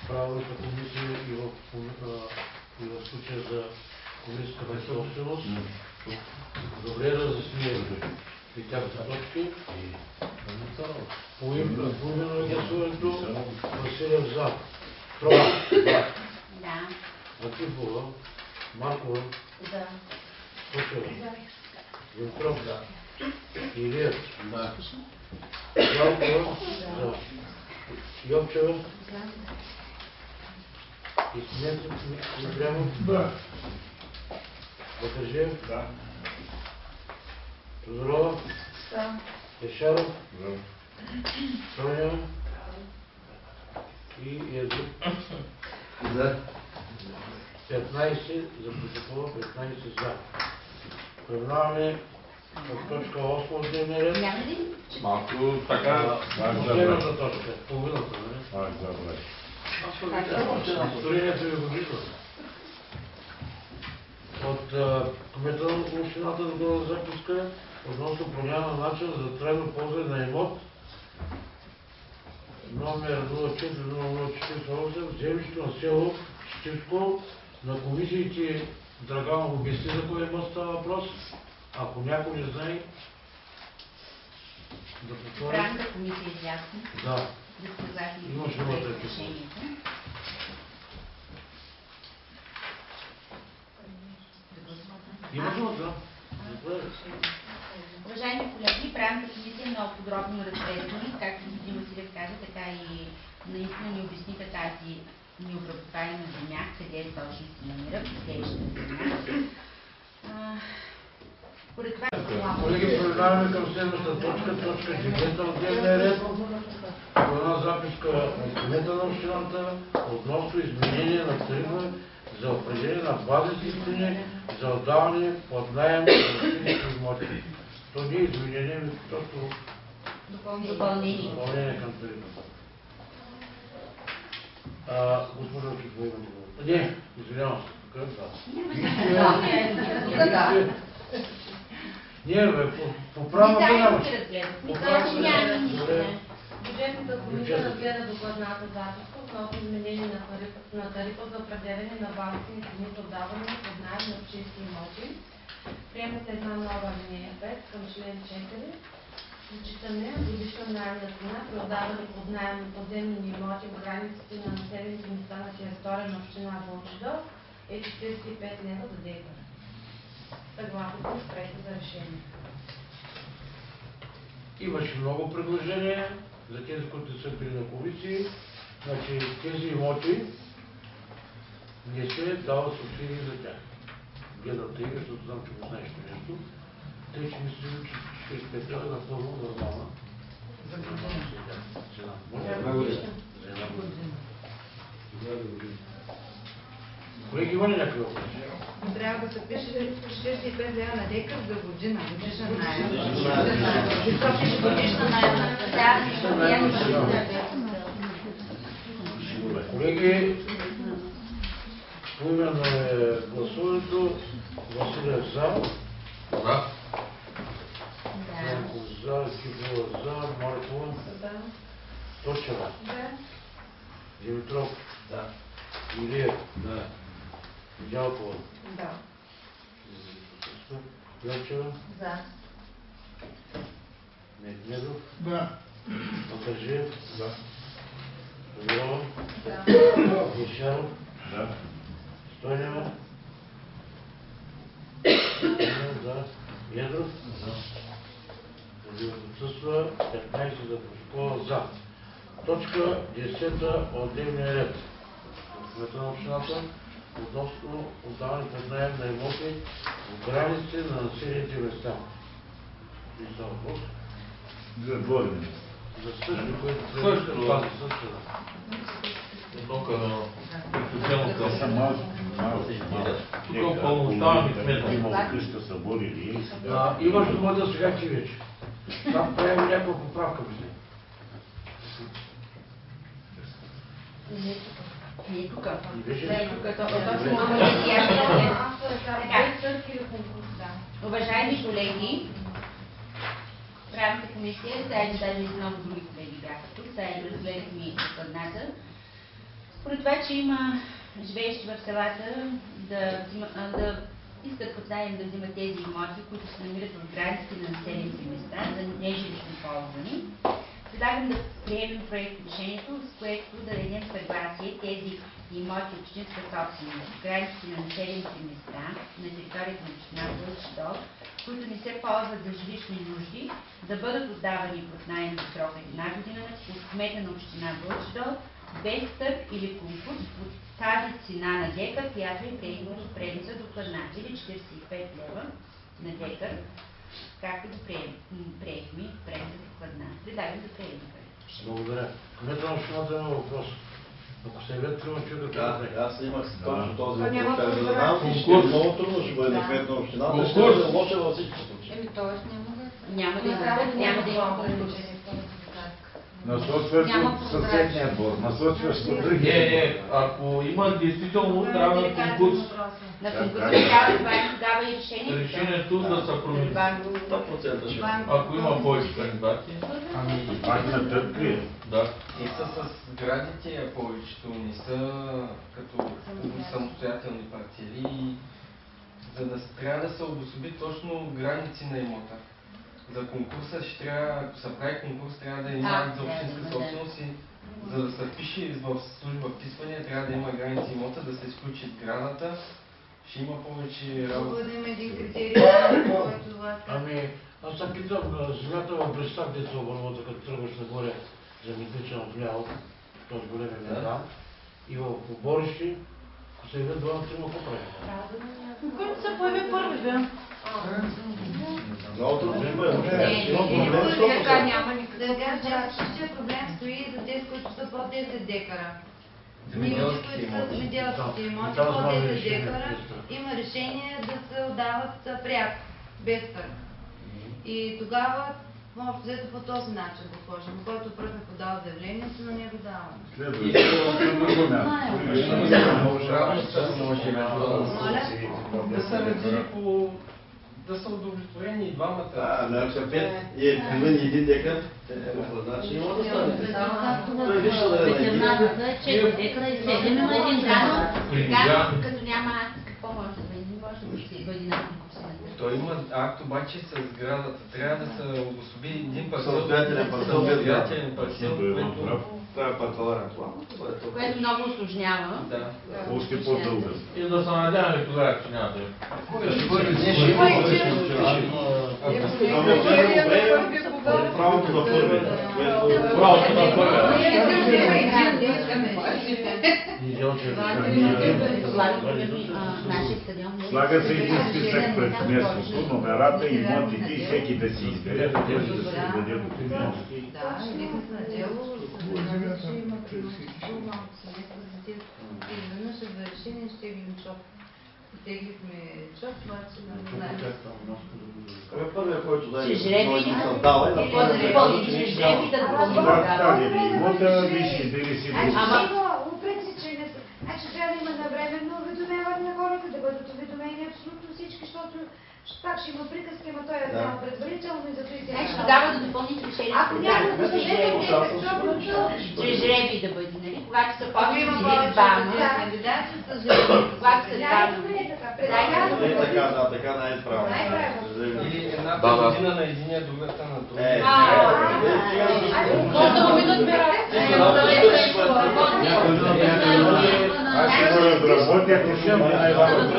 правилната комисия и в случая за комисията на собственост. Добре разясни и тяхните точки. Поименно е гласуването. Василев за. Трова. Да. Акифова. Маркова. Да. Кошева. Димитров. Илиев. Ялкова. За. Йовчева. Истиненцев. Ибрямов. Бакажиев. Тодорова. Ешаров. Стойнева. И Едров. За. 15 за протокола, 15 за. Преминаваме в точка 8 от дневния ред. Няма ли? Малко така. Последната точка, половината, нали? Добре. Строението ви го вижда. От кмета на общината да бъде записка относно промяна на начин за трайно ползване на имот номер 040048, землището на село Щипско. На комисиите Драганов обясни за кой имот става въпрос. Ако някой не знае, да повтори. Правната комисия е ясно. Да. Имаш думата решението. Имаш думата. Уважаеми колеги, Правната комисия много подробно разгледани, както господин Василев каза, така и наистина ни обясниха тази необработваема земя, къде точно се намира, последващата земя. Поред това... Колеги, преминаваме към следващата точка, точка 9 от дневния ред. Една записка от кмета на общината относно изменение на тарифа за определение на базисни цени за отдаване под наем на общински имоти. То не е изменение, но точно допълнение към тарифата. Госпожа Кифова, имате думата. Не, извинявам се, тук да. Не, бе, по правилата нямаш. Бюджетната комисия разгледа докладната записка относно изменение на тарифа за определение на базисни цени за отдаване под наем на общински имоти. Приема се една нова алинея 5 към член 4. Зачитане годишна наемна цена при отдаване под наем на подземни имоти в границите на населените места на територия на община Божидол е 45 лева за декар. Съгласно с проекта за решение. Имаше много предложения за тези, които са били на комисии. Значи тези имоти не се дава субсидии за тях. Гледам тъй, защото знам, че го знаеш нещо. Тъй, че мисля, че 45 лева е напълно нормална. За една година. Колеги, има ли някакви въпроси? Трябва да се пише 45 лева на декар за година. Годишен наем. Годишна наем. Колеги, поименно е гласуването. Василия за. Да. Янков за, Кипова за, Маркова, Точева, Димитров, Илиев, Дялкова, Йовчева, Медведов, Патържиев, Тодорова, Мишаров, Стойнева, Ядров, отсъства 15 за протокола за. Точка 10 от дневния ред. Кмета на общината относно отдаване под наем на имоти в границите на населените места. И става въпрос. За дворни. За също, което Също, да. също. Тук приключеното. Са малки. Тук пълномощаваме кмета. Има къща съборили. Имаш думата сега ти вече. Там правим някаква поправка. Не тук. Уважаеми колеги, правната комисия, заедно даже и много други колеги бяха тук, заедно разгледахме докладната. Според това, че има живеещи в селата да искат под наем да взимат тези имоти, които се намират в границите на населените места за нежилищно ползване, предлагам да приемем проект решението, с което да дадем съгласие тези имоти общинска собственост в границите на населените места на територията на община Божидол, които не се ползват за жилищни нужди, да бъдат отдавани под наем за срок 1 година от кмета на община Божидол, без търг или конкурс под тази цена на декар, която е приемана за докладната, или 45 лева на декар, както да приехме пред за докладна. Предлагам да приемем. Благодаря. Кмета на общината има въпрос. Ако се явят трима човека, Аз имах точно този То няма въпрос. Да прозрачност. знам, ще е много трудно, ще бъде на кмет на общината. Ще бъде лошо във всички случаи. Тоест Няма да има конкурс. Насочваш от съседния двор, насочваш от другия. Ако има действително трябва да конкурс. На конкурса трябва, това е тогава и решението. Решението да се промени. 100% ще. Ако има повече кандидати, Ами на търг ли? да. И са с градите, а повечето не са като самостоятелни парцели. За да трябва да се обособи точно граници на имота. За конкурса ще трябва, ако се прави конкурс, трябва да има акт за общинска собственост и за да се пише в служба вписвания, трябва да има граници имота, да се изключи сградата. Ще има повече работа. Ще бъдем един критерий, който вас... Ами, аз се питам, земята в Брестак, деца обървата, като тръгваш нагоре за Митнича отляво, този големия медан, и в Поборище, ако се явят двама-трима, какво правим? Който се появи първи, бе. Много трудно ще бъде. Така няма никъде. Сега същия проблем стои за тези, които са под 10 декара. Имоти, които са земеделските имоти под 10 декара, има решение да се отдават пряко, без търг. И тогава може взето по този начин да сложим. Който пръв е подал заявлението, на него даваме. Да са редили по... да са удовлетворени и двамата. Ако 5 е примени 1 декар, значи има да стане. Той вижда да е на един. Ветеринарната е 4 декара и 7 има един дано. Сега, като няма акт, какво може да бъде? Не може да бъде на конкурсиране. Той има акт обаче с сградата. Трябва да се обособи един парцел. Самостоятелен парцел, Самостоятелен парцел, което... Това е парцеларен план. Което много усложнява. Да. Още по-дълга. И да се надяваме тогава, че няма да е. Правото на първи. Правото на първи. Нашия стадион. Слага се един списък пред кметството, номерата, имотите и всеки да си избере, да може да се даде документи. Да, идехме се на дело, ще има малко семейства за тях. И веднъж за решение ще ги чоп. Теглихме чоп, обаче не знаем. Първият, който да Ще жреби е създава и да ще жреби да Имота, виж, дали си Опред си, че не са. Значи трябва да има навременно уведомяване на хората, да бъдат уведомени абсолютно всички, защото пак ще има приказки, ама той е знал предварително и зато и сега. Значи тогава да допълните решението. Ако няма да се чрез жреби да бъде, нали? Когато са Ако има повече повече двама, кандидати, с жреби. когато са двама. Така най-правилно. Или едната година на единия, другата на другия. Може да моминат Аз ще го разработя, ако ще има най-важно.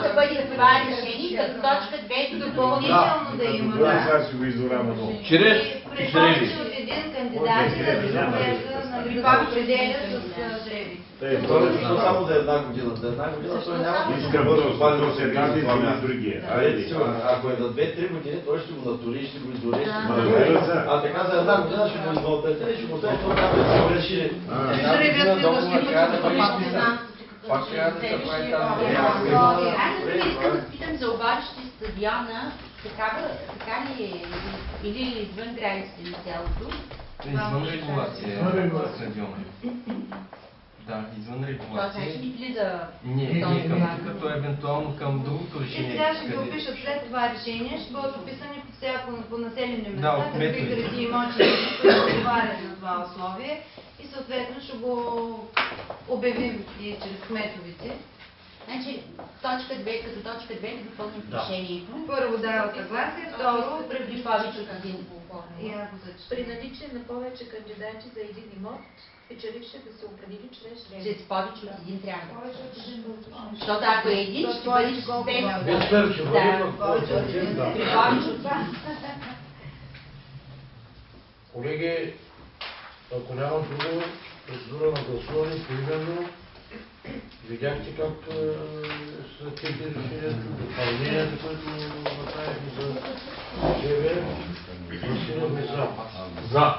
Да бъде това решение, като точка 2 допълнително да има. Сега ще го изоравам много. Чрез При жреби. повече от един кандидат да се провежда, нали, да се определя с жреби. Защо само за една година? За една година той няма да Искам да останем с една и другия. Ако е за 2-3 години, той ще го натури, ще го изори. Да. А така за една година ще го измълтете и ще го остави, това няма да се реши. Една година договор трябва да бъде изписан. Пак трябва да се прави тази Аз искам да питам за обадище стадиона, така ли е, или извън границите на цялото? Извън регулация стадиона. Да, извън Това регулация. значи ли влиза? Не към като евентуално към другото И решение. сега ще ги опишат след това решение, ще бъдат описани по всяко по населени места, от какви кметовете. гради имоти, които отговарят на това условие и съответно ще го обявим и чрез кметовите. Значи, точка 2, като точка 2 да допълним решението. Първо дава съгласие, второ Преди повече от един. и ако зачета. При наличие на повече кандидати за един имот, печеливши да се определи чрез жреби. Чрез повече от един трябва. Повече от един да Защото ако е един, ще бъде без... Без първ ще бъде Да, в повече от един, да. при повече от един. Колеги, ако няма друго, процедура на гласуване, поименно, видяхте как са тези решенията, допълненията, които направихме за ЖВ. Гласуваме за. За.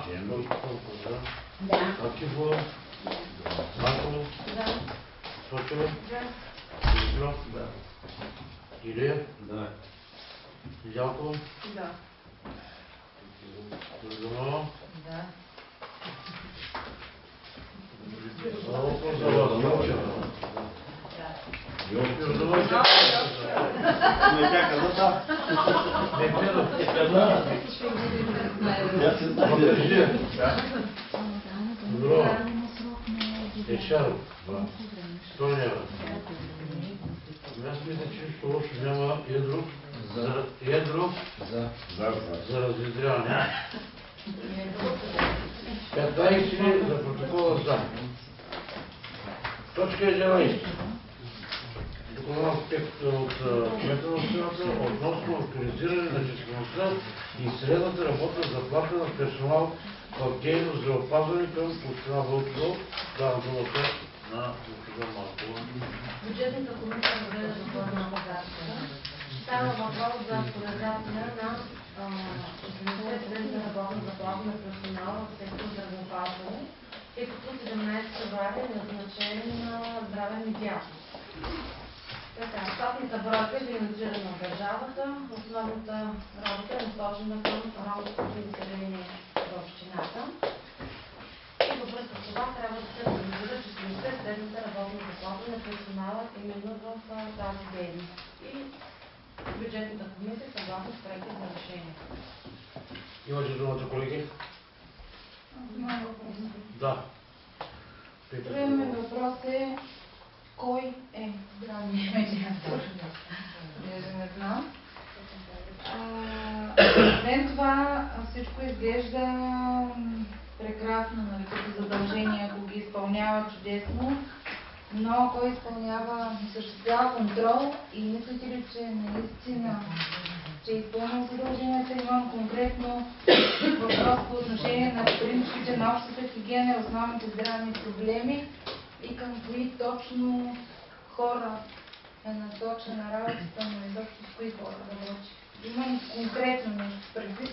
Да. Акифова. Маркова. Сочева. Димитров. Илия. Ялкова. Да. Грозданова. Да. Но и тя каза да. Тя се знае. Ешаров. Стойнева. Аз мисля, че нищо лошо няма. Едров. Едров. За разветряване. 15 за протокола за. Точка 11. Документ текст от кмета на общината относно авторизиране на числеността и средната работна заплата на персонал в дейност здравеопазване към община Вълково. Давам думата на госпожа Маркова. Бюджетната комисия разгледа доклада на Казахстана. Става въпрос за актуализация на числеността на работна заплата на персонала в сектор здравеопазване, тъй като 17 февруари е назначен на здравен медиатор. Така, щатната бройка е финансирана от държавата, основната работа е насочена към ромското население в общината. И във връзка с това трябва да се организира числеността и средната работна заплата на персонала именно в тази дейност. И бюджетната комисия съгласно с проекта за решение. Имате думата, колеги? Да. Първият ми въпрос е Кой е здравният медиатор? Не знам. Освен това, всичко изглежда прекрасно, нали, като задължения, ако ги изпълнява чудесно, но кой изпълнява, осъществява контрол и мислите ли, че наистина че е изпълнил задълженията? Имам конкретно въпрос по отношение на принципите на общата хигиена, основните здравни проблеми и към кои точно хора е насочена работата, но изобщо с кои хора работи. Имам конкретно нещо предвид.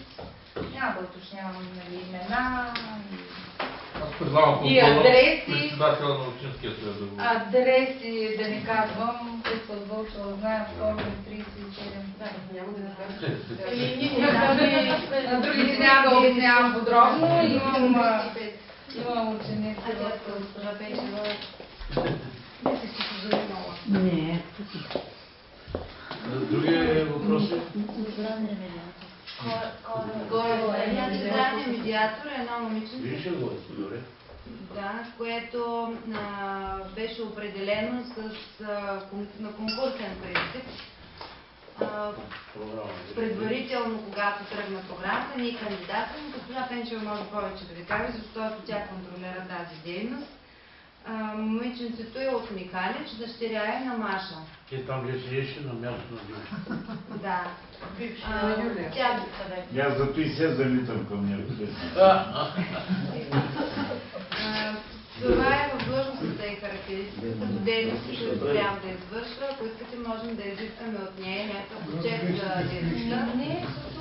Няма да уточнявам, нали, имена Аз предлагам и адреси. председателя на Общинския съвет да го... Адреси, да не казвам, които са Вълчева, знаят, Ковен 37. Да, няма да не кажа. На другите няма да обяснявам подробно. Имам ученици в госпожа Печева. Не. Други въпроси? Здравният медиатор е едно момиченце. Вие ще го добре. Да, което беше определено на конкурсен принцип. Предварително, когато тръгна програмата, ние кандидатстваме. Госпожа Пенчева може повече да ви каже, защото тя контролира тази дейност. Момиченцето е от Михалич, дъщеря е на Маша. Те там ли седеше на място на Димка? Да. Аз зато и се залитам към него. Това е в длъжността и характеристика, като дейности, които трябва да извършва. Ако искате, можем да изискаме от нея някакъв отчет за дейността.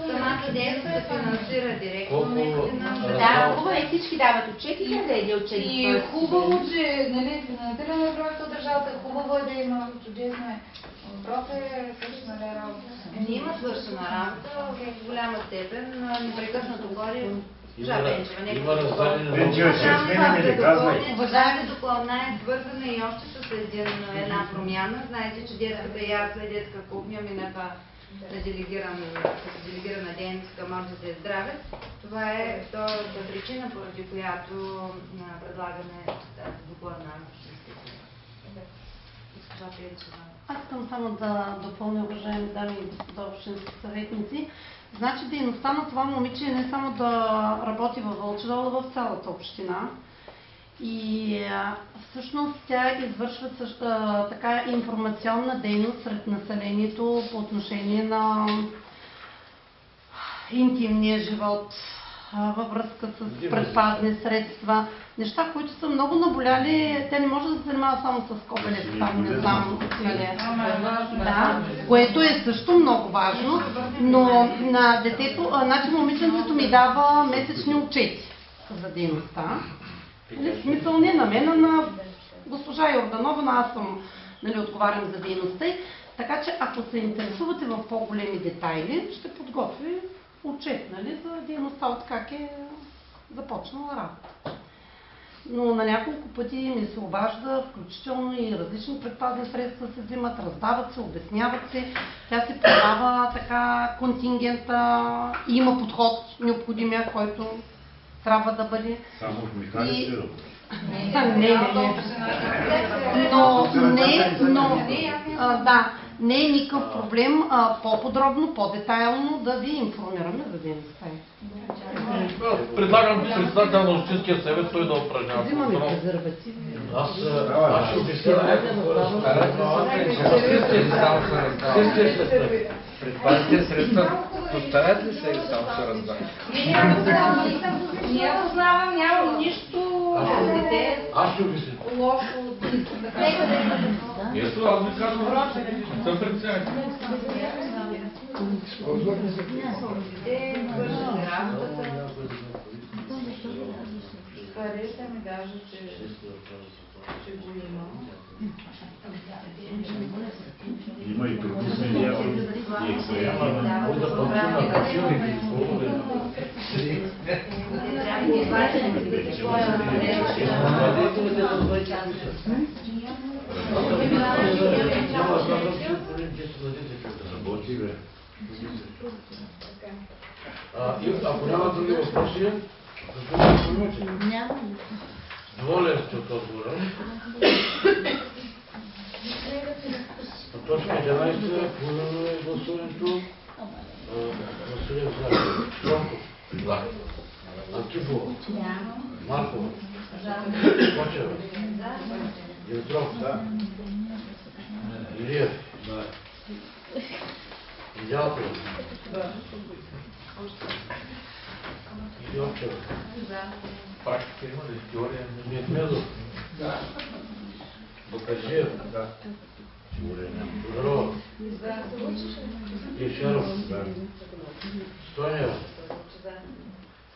Самата дейност се финансира директно, наистина. Да, хубаво е, всички дават отчети, как да е отчет. И е хубаво, че финансиране на проекта от държавата, хубаво е да има, чудесно е. Въпросът е свършена ли работа? Не има свършена работа, в голяма степен, непрекъснато ходи. Има раздадени... Пенчева, ще сменяме ли казвай? Уважаемата докладна е свързана и още с една промяна. Знаете, че детската ясла и детска кухня минаха на делегирана дейност към Общата здраве. Това е втората причина, поради която предлагаме тази докладна. Госпожа Пенчева. Аз искам само да допълня, уважаеми дами и господа общински съветници. Значи дейността на това момиче е не само да работи във Вълчева, а в цялата община. И всъщност тя извършва така информационна дейност сред населението по отношение на интимния живот, във връзка с предпазни средства. Неща, които са много наболяли, те не може да се занимават само с кобелета, там не знам, нали. Да, което е също много важно, но на детето, значи момиченцето ми дава месечни отчети за дейността. В смисъл не на мен, а на госпожа Йорданова, но аз съм, нали, отговарям за дейността. Така че ако се интересувате в по-големи детайли, ще подготви отчет, нали, за дейността от как е започнала работа. Но на няколко пъти ми се обажда, включително и различни предпазни средства се взимат, раздават се, обясняват се. Тя се подава така контингента и има подход необходимия, който трябва да бъде. Само в Михалич се работи. Не е никакъв проблем по-подробно, по-детайлно да ви информираме за дейността. Предлагам председател на Общинския съвет той да упражнява. Взимаме презервативи. Аз ще обясня. Предпазните средства поставят ли се или само се раздават? Не познавам, нямам нищо лошо от Ето, аз ви казвам, съм председател. Хареса ми даже, че го има. Има и предписани явни и Ако няма други въпроси, Няма. доволен сте от отговора. Точка 11, поименно е гласуването. Василев за. Тронков. За. Антипова. Маркова. Кочева. Димитров. Илиев. Идялкова. Йовчева. Практика има ли? Теория? Мехмедов. Бакажиев. Тодорова. Ешеров. Стойнева.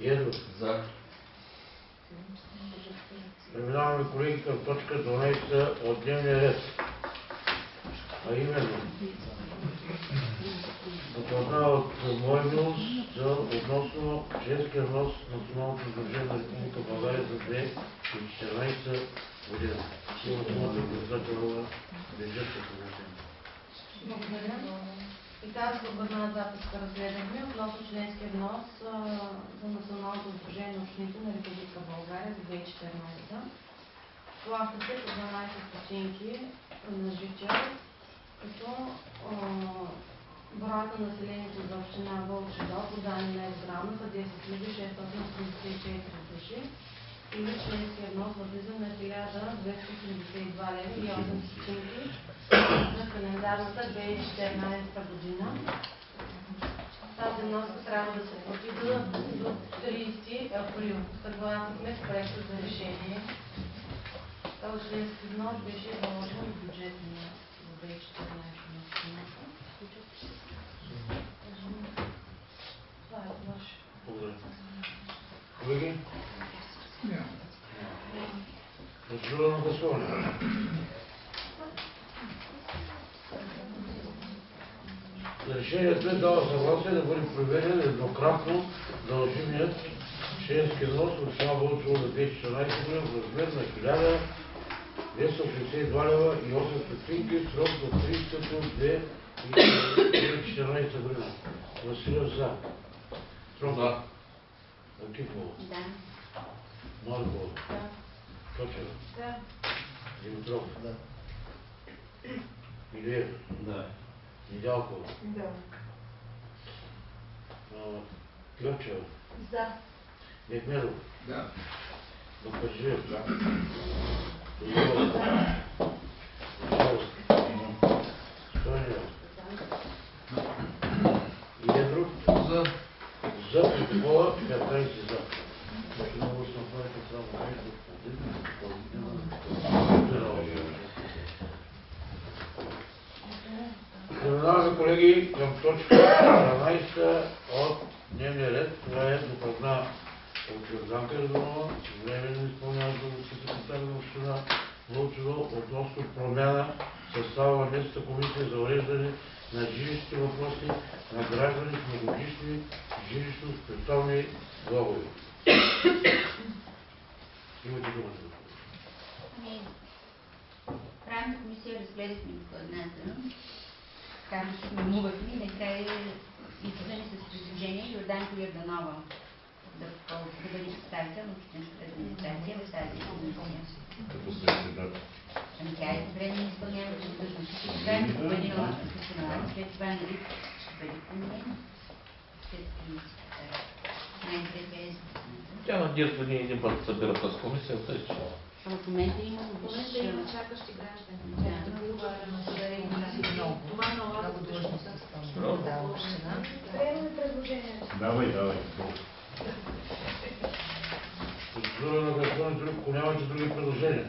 Едров. За. Преминаваме, колеги, към точка 12 от дневния ред. А именно докладна от моя милост относно женския внос на Националното сдружение на Република България за 2014 година. Има думата председател на бюджетната комисия. Благодаря. И тази свободна записка разгледахме относно членския внос за Националното сдружение на общините на Република България за 2014. Плаща се по 12 стотинки на жител, като броят на населението за община Вълчи дол по данни на Евграм са 10 684 души или членския внос възлиза на 1282 лева и 8 стотинки за календарната 2014 година. Тази вноска трябва да се плати до 30 април. Съгласихме с проекта за решение. Този членски внос беше заложен в бюджета на 2014 година. Това е ваше. Благодаря. Колеги? Процедура на гласуване. Решението е дава съгласие да бъде проверен еднократно дължимият членски внос от община Вълчево за 2014 година в размер на 1262 лева и 8 стотинки, срок до 30.2.2014 година. Василев за. За. Антипова. Да. Маркова. Кочева. Димитров. Илиев. Идялкова. Йовчева. Мехмедов. Бакажиев. Тодорова. Стойнева. Едров. За протокола 15 за. Преминаваме, колеги, към точка 12 от дневния ред. Това е докладна от Йорданка Радонова, временно изпълняваща секретар на община Вълчево относно промяна в състава на местната комисия за уреждане на жилищните въпроси на граждани с многогодишни жилищно-спестовни влогове. Имате думата. Правната комисия разгледахме докладната, там се мамувахме и накрая излизаме с предложение Йорданка Йорданова да бъде представител на общинската администрация в тази комисия. Като председател. Ами тя е временно изпълняваща длъжност. Сега е променила председател, след това нали ще бъде променена. След комисията. Най-добре е. Тя надежда ние един път събира тази комисия, тъй че... Ама в момента има чакащи граждани. Това е нова длъжност. Приемаме предложението. Давай. Процедура на гласуване, ако нямате други предложения.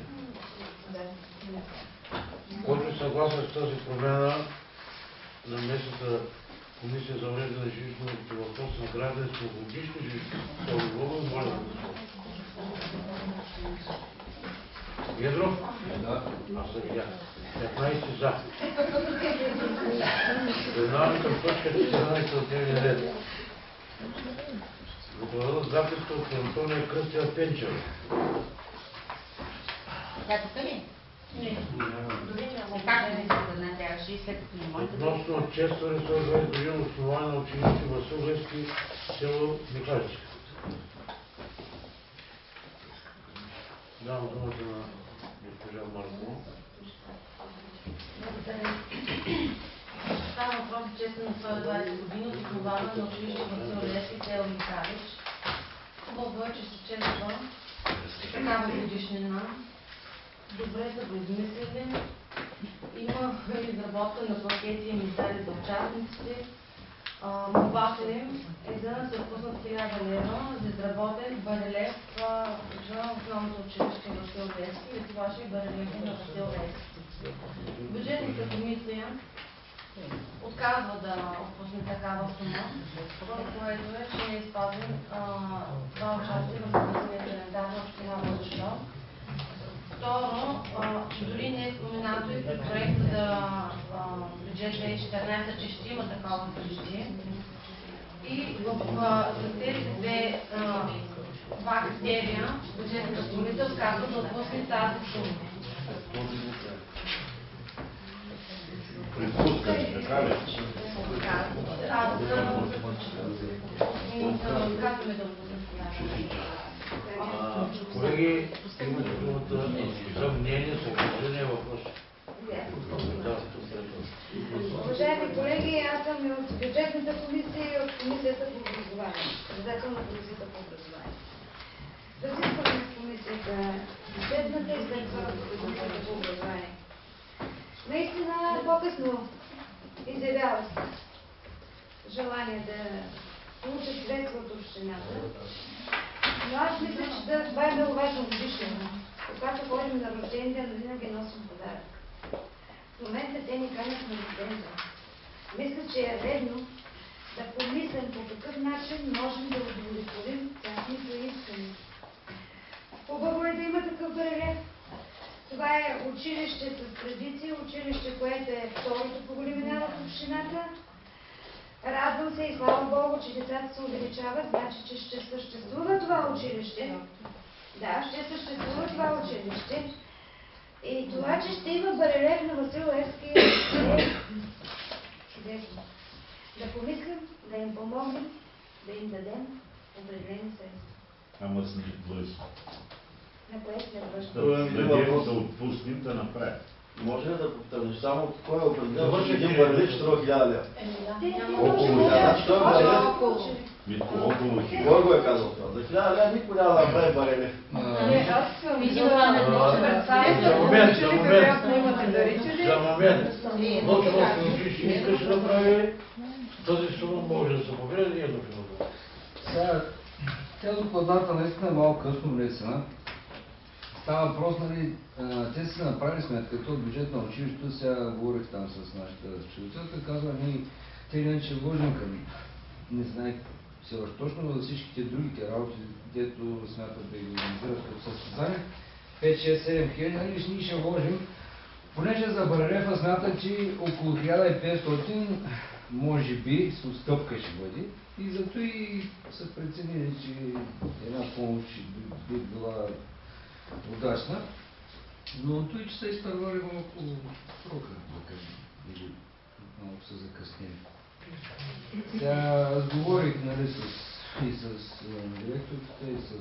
Който е съгласен с тази промяна на местната комисия за уреждане на жилищните въпроси на граждани с многогодишни жилищни влогове, моля да гласуваме. Едров? Аз съм я. 15 за. Преминаваме към точка 14 от дневния ред. Докладът записка от Антония Кръстева Пенчева. Да, тук ли? Не. Как не докладна трябваше и след като не може да... Относно от честване 120 години основание на ученици Васил Левски, село Михайловски. Давам думата на Госпожа Маркова. Благодаря. Става въпрос, че съм на 120 години, основана на училище Васил Левски, село Михалич. Хубаво е, че се чества такава годишнина. Добре са го измислили. Има изработка на плакети и медали за участниците. Молбата им е да се отпуснат 1000 лева за изработен барелев за основното училище Васил Левски и това ще е барелев на Васил Левски. Бюджетната комисия отказва да отпусне такава сума, първо което е, че не е спазен това участие в съвместния календар на община Владослав. Второ, дори не е споменато и при проекта за бюджет 2014, че ще има такова събитие. И за тези два критерия бюджетната комисия отказва да отпусне тази сума. Припускаш, така ли? Колеги, имате думата за мнение, съображение, въпрос. Уважаеми колеги, аз съм и от бюджетната комисия и от комисията по образование. Председател на комисията по образование. Разискваме с комисията бюджетната и след това комисията по образование. Наистина по-късно изявява се желание да получат средства от общината. Но аз мисля, че това е много важно годишно. Когато ходим на рожден ден, винаги носим подарък. В момента те ни канят на рожден ден. Мисля, че е редно да помислим по какъв начин можем да удовлетворим тяхните искания. Хубаво е да има такъв барелев. Това е училище с традиция, училище, което е второто по големина в общината. Радвам се и слава Богу, че децата се увеличават, значи, че ще съществува това училище. Да, ще съществува това училище. И това, че ще има барелев на Васил Левски е чудесно. Да помислим, да им помогнем, да им дадем определени средства. Ама с близо. На кое сме връщаме? Да отпуснем, да направим. Може ли да повториш само кой е определен, че един барелив струва 1000 лева? Около Значи той е барелив. около Кой го е казал това? За 1000 лева никой няма да направи барелив. За момент. Лошо училище искаше да прави тази сума, може да се победа и едно финал. Сега, тя докладната наистина е малко късно внесена. Става въпрос, нали, те са направили сметка, като бюджет на училището, сега говорих там с нашата счетоводителка, казва, ние те иначе вложим към, не знае все още точно, за всичките другите работи, дето смятат да ги организират като състезание, 5-6-7 хиляди, нали, ние ще вложим, понеже за барелефа смятат, че около 1500 може би с отстъпка ще бъде и зато и са преценили, че една помощ би била удачна, но той, че са изтървали малко срока, да кажем, или малко са закъснели. Сега разговорих, нали, и с директорите, и с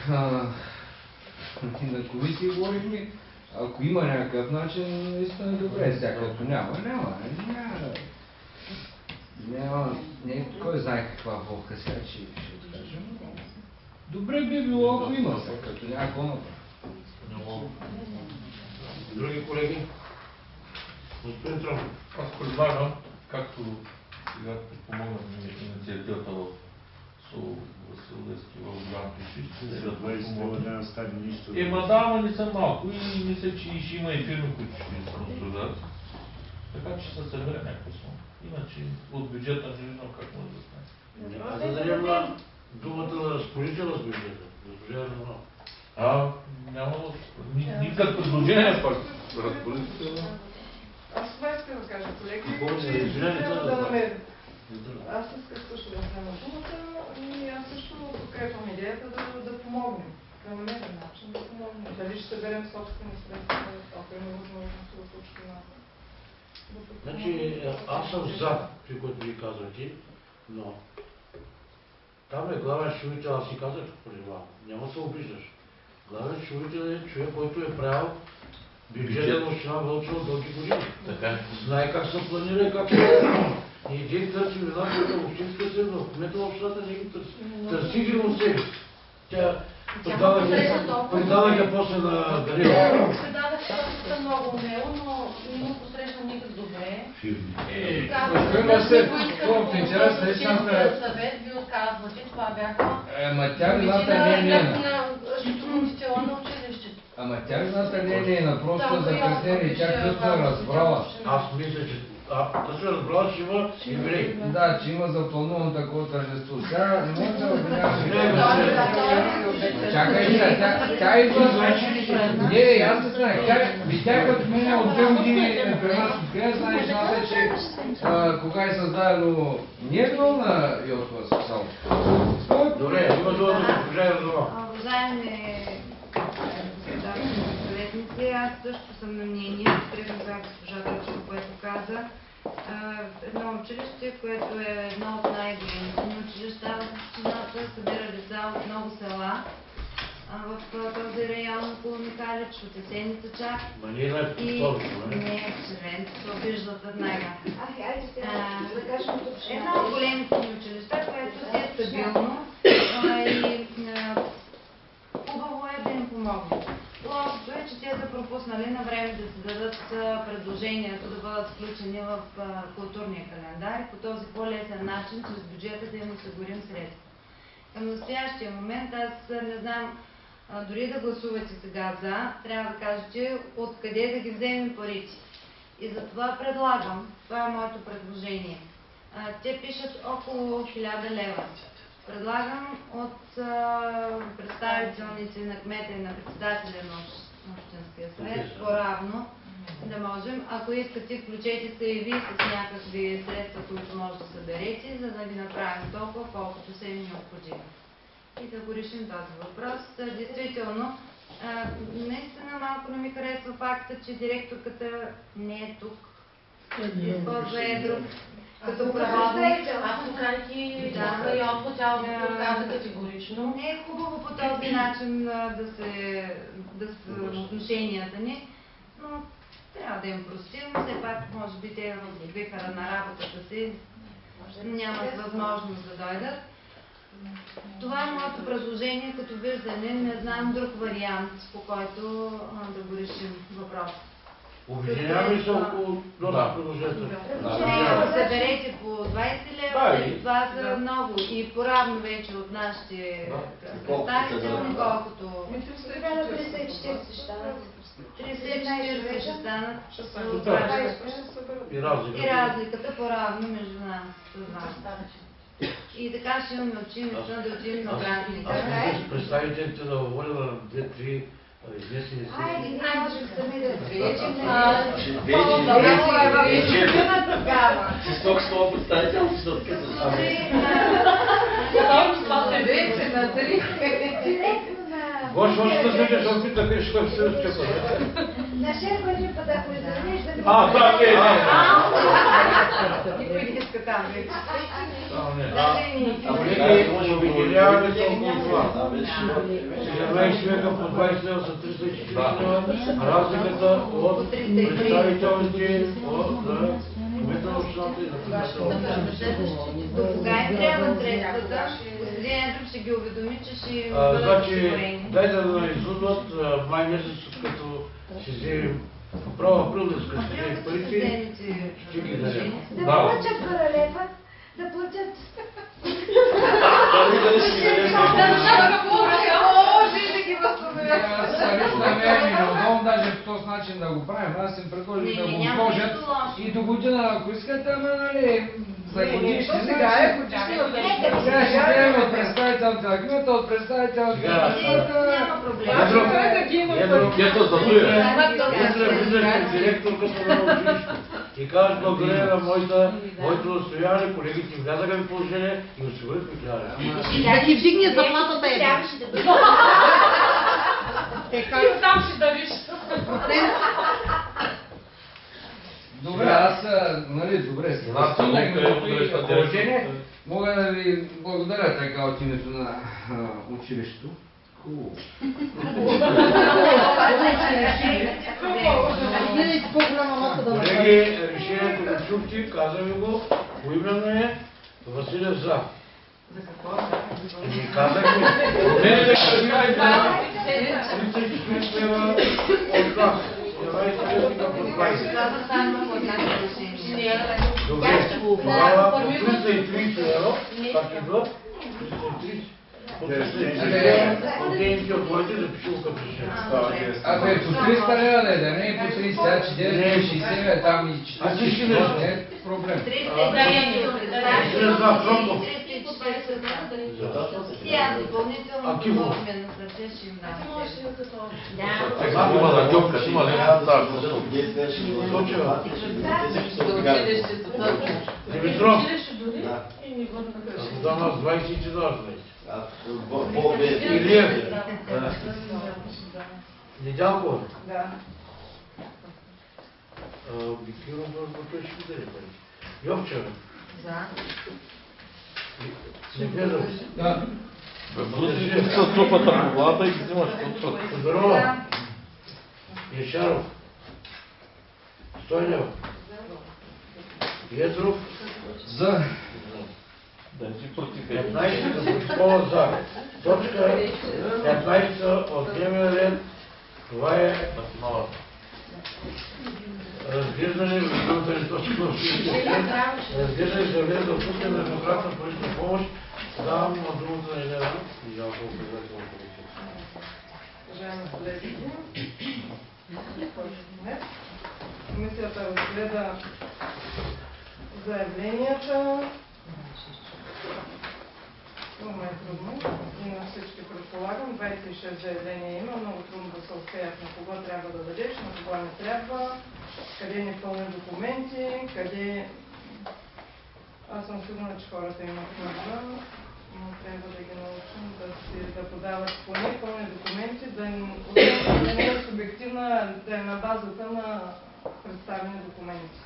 на комисия говорихме, ако има някакъв начин, наистина е добре, сега като няма, не кой знае каква болка сега, че ще откажем. Добре би било, ако има сега, като някакво направи. Други колеги? Господин Тръмп. Аз предлагам, както сега подпомогнах инициативата в Васил Левски в голямото училище. За 20 дена стане нищо. Ама не са малко и мисля, че ще има и фирми, които ще спонсорират. Така че се събере някаква сума. Иначе от бюджета не виждам как може да стане. Да дадем думата на разпорядителя с бюджета. Госпожа Иванова. Няма никакво предложение пак. Разпорядителя. Аз това искам да кажа, колеги, Извинявайте, трябва да намерим. Да. Аз исках също да взема думата и аз също подкрепям идеята да помогнем. Да намерим начин да помогнем. Дали ще съберем собствени средства, ако има възможност в общината. Значи, аз съм за това, което ви казвате, но там е главен счетоводител, аз си казах преди малко. Няма да се обиждаш. Главният счетоводител е човек, който е правил бюджета на община Вълчево дълги години. Така. Знае как се планира и как се... И един търси вината на общинския съвет, но кмета на общината не ги търси. Търси ги от себе си. Тя предава после на Дарила. Предадах се много умело, но не му посрещна никак добре. Съвет ви отказвате, това бяха... Ама тя вината не е нейна. На училището. Ама тя вината не е нейна, просто закъснение, тя късно е разбрала. Аз мисля, че късно е разбрала, че има евреи. Да, че има запланувано такова тържество. Тя не може да обвиняваш. Чакай, тя идва. Не, аз не знаех. Тя като мен от 2 години при нас откъде знаеш, че кога е създадено не е било на Йотова специално. Добре, има дума да госпожа Йорданова. Уважаеми съветници, аз също съм на мнение, подкрепям за госпожа Дочева, което каза. Едно училище, което е едно от най-големите ни училища в страната, събира деца от много села в този район около Михалич, от Есеница чак. Ма не е най-повторно, не? Не е червен, се виждат веднага. Айде сега да кажем от община. Едно от големите ни училища, което си е стабилно и хубаво е да им помогне. Лошото е, че те са пропуснали на време да се дадат предложението да бъдат включени в културния календар и по този по-лесен начин, чрез бюджета да им осигурим средства. Към настоящия момент аз не знам, дори да гласувате сега за, трябва да кажете откъде да ги вземем парите. И затова предлагам, това е моето предложение. Те пишат около 1000 лева. Предлагам от представителници на кмета и на председателя на Общинския съвет по-равно да можем. Ако искате, включете се и вие с някакви средства, които може да съберете, за да ви направим толкова, колкото са им необходими. И да го решим този въпрос. Действително, наистина малко не ми харесва факта, че директорката не е тук. Използва друг. Като праводник, аз поканих и район по тяло каза категорично. Не е хубаво по този начин да са отношенията ни, но трябва да им простим. Все пак, може би, те в вихара на работата си нямат възможност да дойдат. Това е моето предложение като виждане. Не знам друг вариант, по който да го решим въпроса. Обединяваме се около това предложението. Съберете по 20 лева, това са много и поравно вече от нашите представители, колкото... 340 ще станат. 340 ще станат. И разликата поравно между нас с вас. И така ще имаме училища да отидем на празник. Аз представителите да воля на 2-3 изнесени си. Айде, ние можем сами да приечем. С толкова с това представител, ще откъсаш. Гош, може да смете, защото пита къде ще се разчепа. На шеф път, ако издадеш да ми... Да, Никой не иска там вече. Обединяваме се около това. 17 човека по 20 лева са 340 лева. Разликата от представителните от кмета на общината и на кмета на общината. До кога им трябва средствата? Господин Ендров ще ги уведоми, че ще им бъдат осигурени. Дайте да излудват май месец, като ще вземем право април да скъсне парите, ще ги дадем. Да плачат королева, да платят. Неудобно даже по този начин да го правим. Аз им предложих да го сложат и до година, ако искате, ама нали, за годишни. Сега е годишни. Сега ще вземем от представителите на кмета, от представителите на кмета. Няма проблем. Ето за влизаш директорката на училището и кажеш благодарение на моето настояване, колегите влязаха ми положение и осигурихме 1000 лева. Да ги вдигне заплатата е. Там ще дариш. Добре, аз, нали, добре, положение, мога да ви благодаря така от името на училището. Хубаво. и по-голяма лопа да направим. Колеги, решението го чухте, казваме го, поименно е Василев за. За какво? И казахме, не да кажете 30 лева от нас. 11 лева по 20. Добре, тогава по 330 лева, как идва? 330. Отдейните отговорите запиши като решение. Абе, по 300 лева да е, да не е по 30, сега че 960 е там и 40, не е проблем. 300 Промко. Тя допълнително Активно. ме насръче, ще им дам. Сега има за гьопка, има ли? Димитров, за нас 20 ти дадаш, Илиев, Недялко, Да. обикирам той ще даде пари. Йовчева, За. Медведов, Да. Бе, са трупата по главата и ги взимаш от Тодорова, Ешаров, Стойнев, Петров, За. Да не си против. 15 да Бучкова за. Точка 15 от дневния ред. Това е разглеждане разглеждане заявление за отпускане на еднократна парична помощ. Давам думата на Елена и Ялко председател на комисията. Уважаеми колеги, комисията разгледа заявленията. Много е трудно и на всички предполагам. 26 заявления има, много трудно да се успеят на кого трябва да дадеш, на кого не трябва, къде не пълни документи, къде... Аз съм сигурна, че хората имат нужда, но трябва да ги научим да подават поне пълни документи, да не е субективна, да е на базата на представени документи.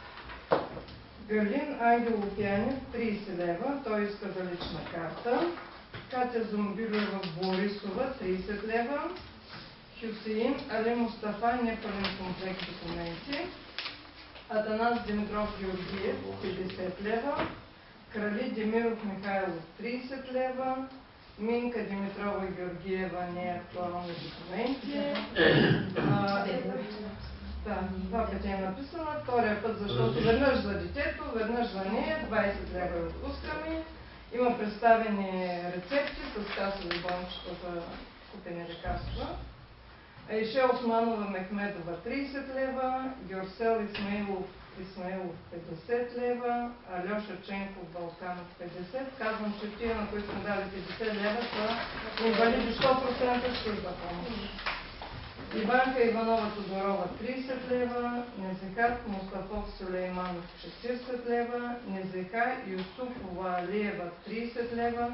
Галин Ангелов Янев 30 лева, той иска за лична карта. Катя Зомбилева Борисова 30 лева. Хюсеин Али Мустафа непълен комплект документи. Атанас Димитров Георгиев 50 лева. Крали Демиров Михайлов 30 лева. Минка Димитрова Георгиева не е актуални документи. Да, два пъти е написано, втория път, защото веднъж за детето, веднъж за нея, 20 лева отпускаме. Има представени рецепти с касови бончета за купени лекарства. Айше Османова Мехмедова 30 лева, Георсел Исмаилов 50 лева, Алеша Ченков Балканов 50. Казвам, че тия, на които сме дали 50 лева, са инвалиди 100% с чужда помощ. Иванка Иванова Тодорова 30 лева, Незихат Мустафов Сулейманов 40 лева, Незиха Юсуфова Алиева 30 лева,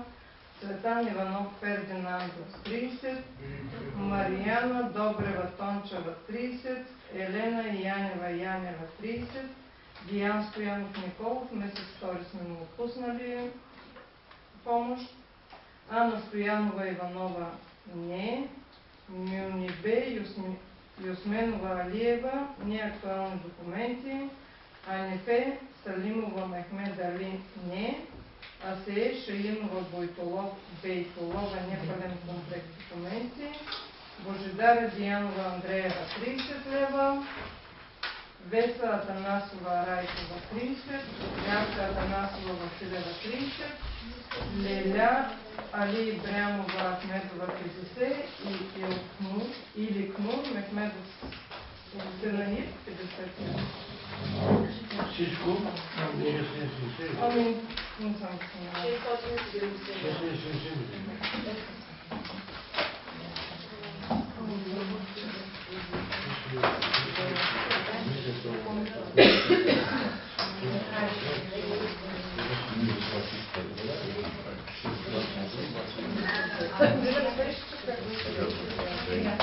Цветан Иванов Фердинандов 30, Марияна Добрева Тончева 30, Елена Янева 30, Диан Стоянов Николов, месец втори сме му отпуснали помощ, Анна Стоянова Иванова не, Мюнибе Юсменова Алиева, неактуални документи, Анифе Салимова Мехмед Али не, Асее Шаинова Бейтолова непълен комплект документи, Божидара Диянова Андреева 30 лева, Веса Атанасова Райкова 30, Янка Атанасова Василева 30, Леля Али Ибрямова Ахмедова 50 и Иликнур Мехмедов Сенаид 50 лева. Всичко? Ами, не съм снимала. 670.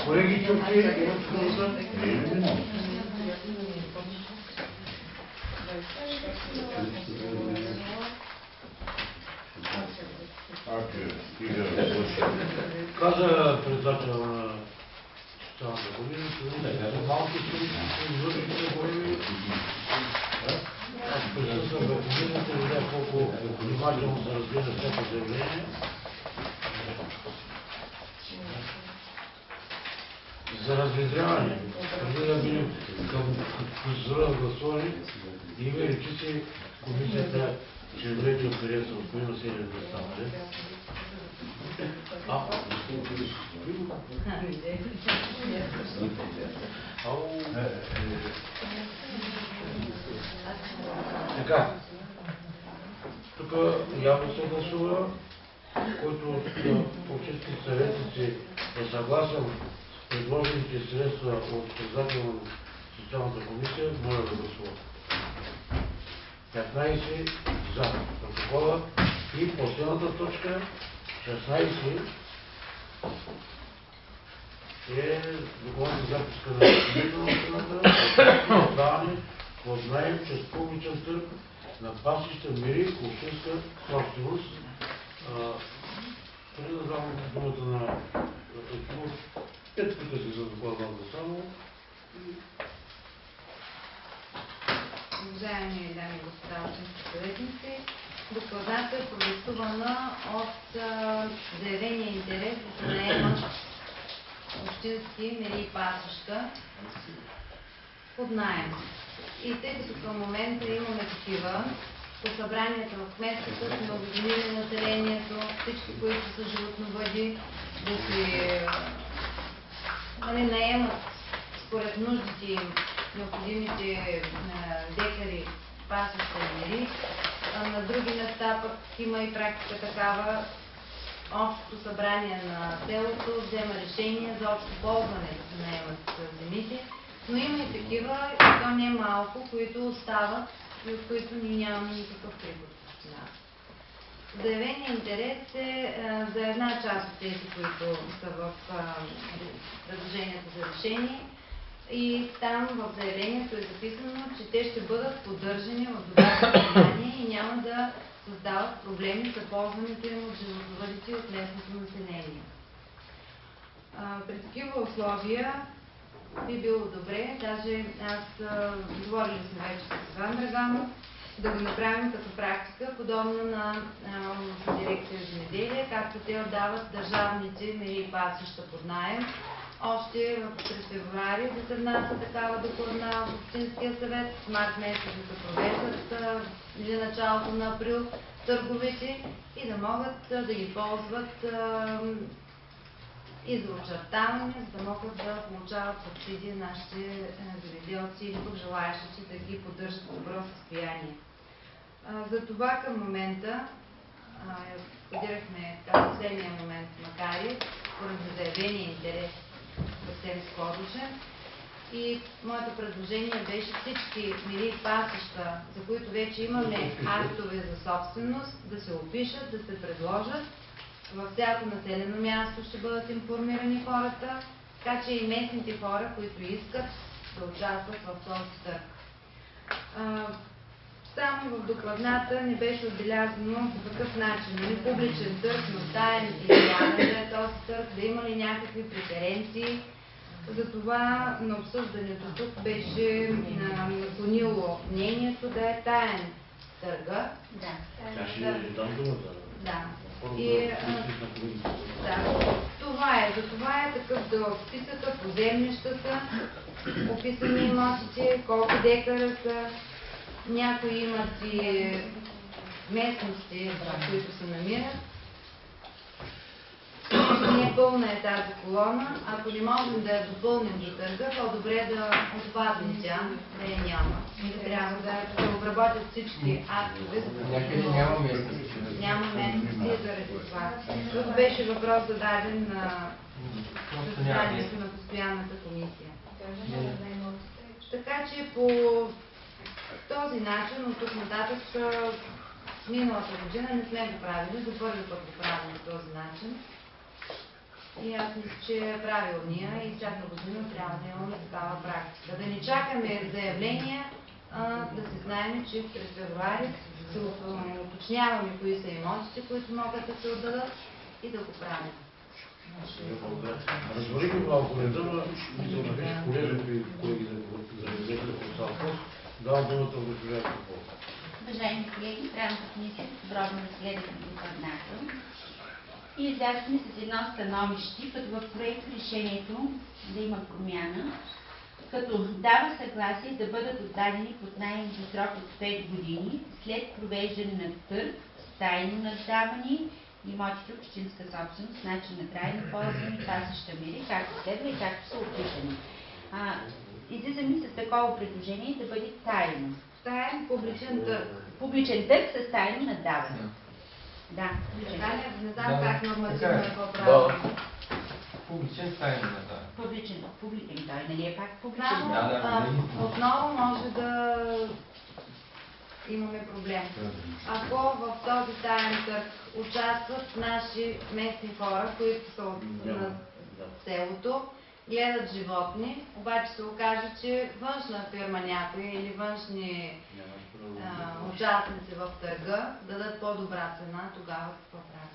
Колеги, чухте, имат думата. Каза председател на година, малки строителства, извършите големи. Аз присъствам в годината, видя колко внимателно се разгледа всяко заявление. За разведряване, преди да минем към процедура на гласуване, има ли че комисията членовете откъде са, от кои населени места, нали? Така, тук явно се гласува, който от общинските съветници е съгласен с предложените средства от председателя на социалната комисия, моля да гласува. 15 за протокола и последната точка 16 е докладна записка на изпълнителната страната, отдаване под наем чрез публичен търг на пасища мери, общинска собственост. Преди да дам думата на Екимов, 5 пъти за доклада само. Уважаеми дами и господа общински съветници, докладната е продиктувана от заявения интерес да се наемат общински мери и пасища под наем. И тъй като към момента имаме такива, по събранията в кметството сме уведомили населението, всички, които са животновъди, да си наемат според нуждите им необходимите декари, пасища и мери. На други места пък има и практика такава. Общото събрание на селото взема решение за общо ползване да се наемат земите, но има и такива, и то не малко, които остават и от които ние нямаме никакъв приход. Заявения интерес е за една част от тези, които са в предложението за решение. И там в заявлението е записано, че те ще бъдат поддържани в добро състояние и няма да създават проблеми за ползването им от животновъдите и от местното население. При такива условия би било добре, даже аз говорили сме вече с Иван Драганов, да го направим като практика, подобно на дирекция земеделие, както те отдават държавните мери и пасища под наем. Още през февруари да се внася такава докладна в Общинския съвет, в март месец да се провеждат или началото на април търговете и да могат да ги ползват и за очертаване, за да могат да получават субсидии нашите земеделци или пък желаящи да ги поддържат в добро състояние. Затова към момента входирахме в последния момент, макар и поради заявения интерес съвсем скорошен. И моето предложение беше всички мери и пасища, за които вече имаме актове за собственост, да се опишат, да се предложат. Във всяко населено място ще бъдат информирани хората, така че и местните хора, които искат да участват в този търг. Само в докладната не беше отбелязано по какъв начин, нали, публичен търг, но таен или явен да е този търг, да има ли някакви преференции. Затова на обсъждането тук беше наклонило мнението да е таен търга. Да. И, това е такъв дълъг списък по землищата, описани имотите, колко декара са. Някои имат и местности, в които се намират. Не пълна е тази колона. Ако не можем да я допълним до търга, по-добре да отпадне тя, да я няма. Трябва да обработят всички актове. Някъде няма местности. Няма местности заради това. Тук беше въпрос зададен на заседанието на постоянната комисия. Така че по този начин, от тук нататък, миналата година не сме го правили, за първи път го правим по този начин. И аз мисля, че е правилния и всяка година трябва да имаме такава практика. Да не чакаме заявления, да се знаем, че през февруари се уточняваме кои са имотите, които могат да се отдадат и да го правим. Разборих го малко реда, но мисля да беше полезен при колегите за резервите по цял пост. Давам думата в госпожа Попова. Уважаеми колеги, Правната комисия подробно разгледа предупреднател и излязохме с едно становище, като в проект решението да има промяна, като дава съгласие да бъдат отдадени под наем за срок от 5 години след провеждане на търг, тайно наддавани имотите общинска собственост, начин на трайно ползване, пасища мери, както следва и както са описани. Излизаме с такова предложение да бъде тайно. Таен публичен търг. Публичен търг с тайно наддаване. Да. Не знам как нормативно е по-правилно. Публичен тайно наддаване. Публичен, той нали е пак публичен? Само отново може да имаме проблем. Ако в този таен търг участват наши местни хора, които са от селото, гледат животни, обаче се окаже, че външна фирма някоя или външни участници в търга дадат по-добра цена, тогава какво прави?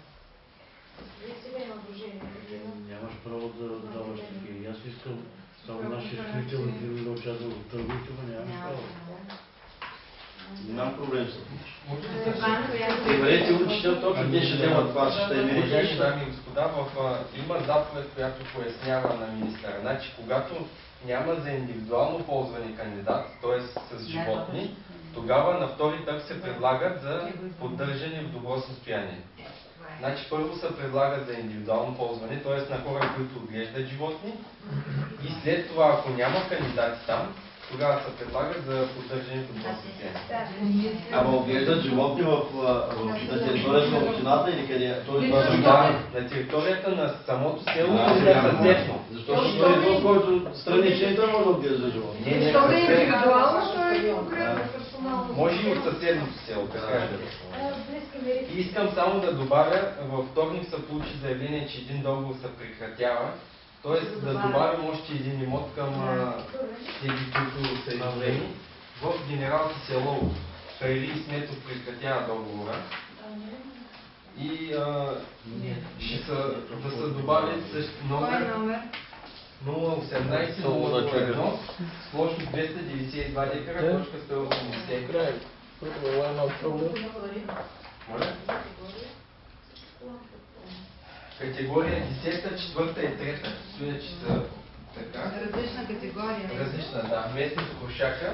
Нямаш право да даваш такива. Аз искам само нашия строител да участва в търговете, но нямаш право. Нямам проблем с това. Бъдете учител, точно те ще вземат пасища и мерите. Уважаеми дами и господа, има заповед, която пояснява на министъра. Значи, когато няма за индивидуално ползване кандидат, т.е. с животни, тогава на втори търг се предлагат за поддържане в добро състояние. Значи първо се предлагат за индивидуално ползване, т.е. на хора, които отглеждат животни, и след това, ако няма кандидати там, тогава се предлагат за поддържане в добро състояние. Ама отглеждат животни на територията на общината или къде? На територията на самото село или на съседно. Защото той е този, който страни член, той може да отглежда животни. Защо да е индивидуално, той е конкретно персонално. Може и от съседното село, така. И искам само да добавя, във вторник се получи заявление, че един договор се прекратява. Тоест да добавим още един имот към тези, които са изолени. В генерал Киселов Хайри Сметов прекратява договора. И да се добави номер 018-001, площ 292 декара, точка 180. Моля? Категория 10, 4 и 3. Стоя, че са така. Различна категория. Различна, да. Местни Крушака.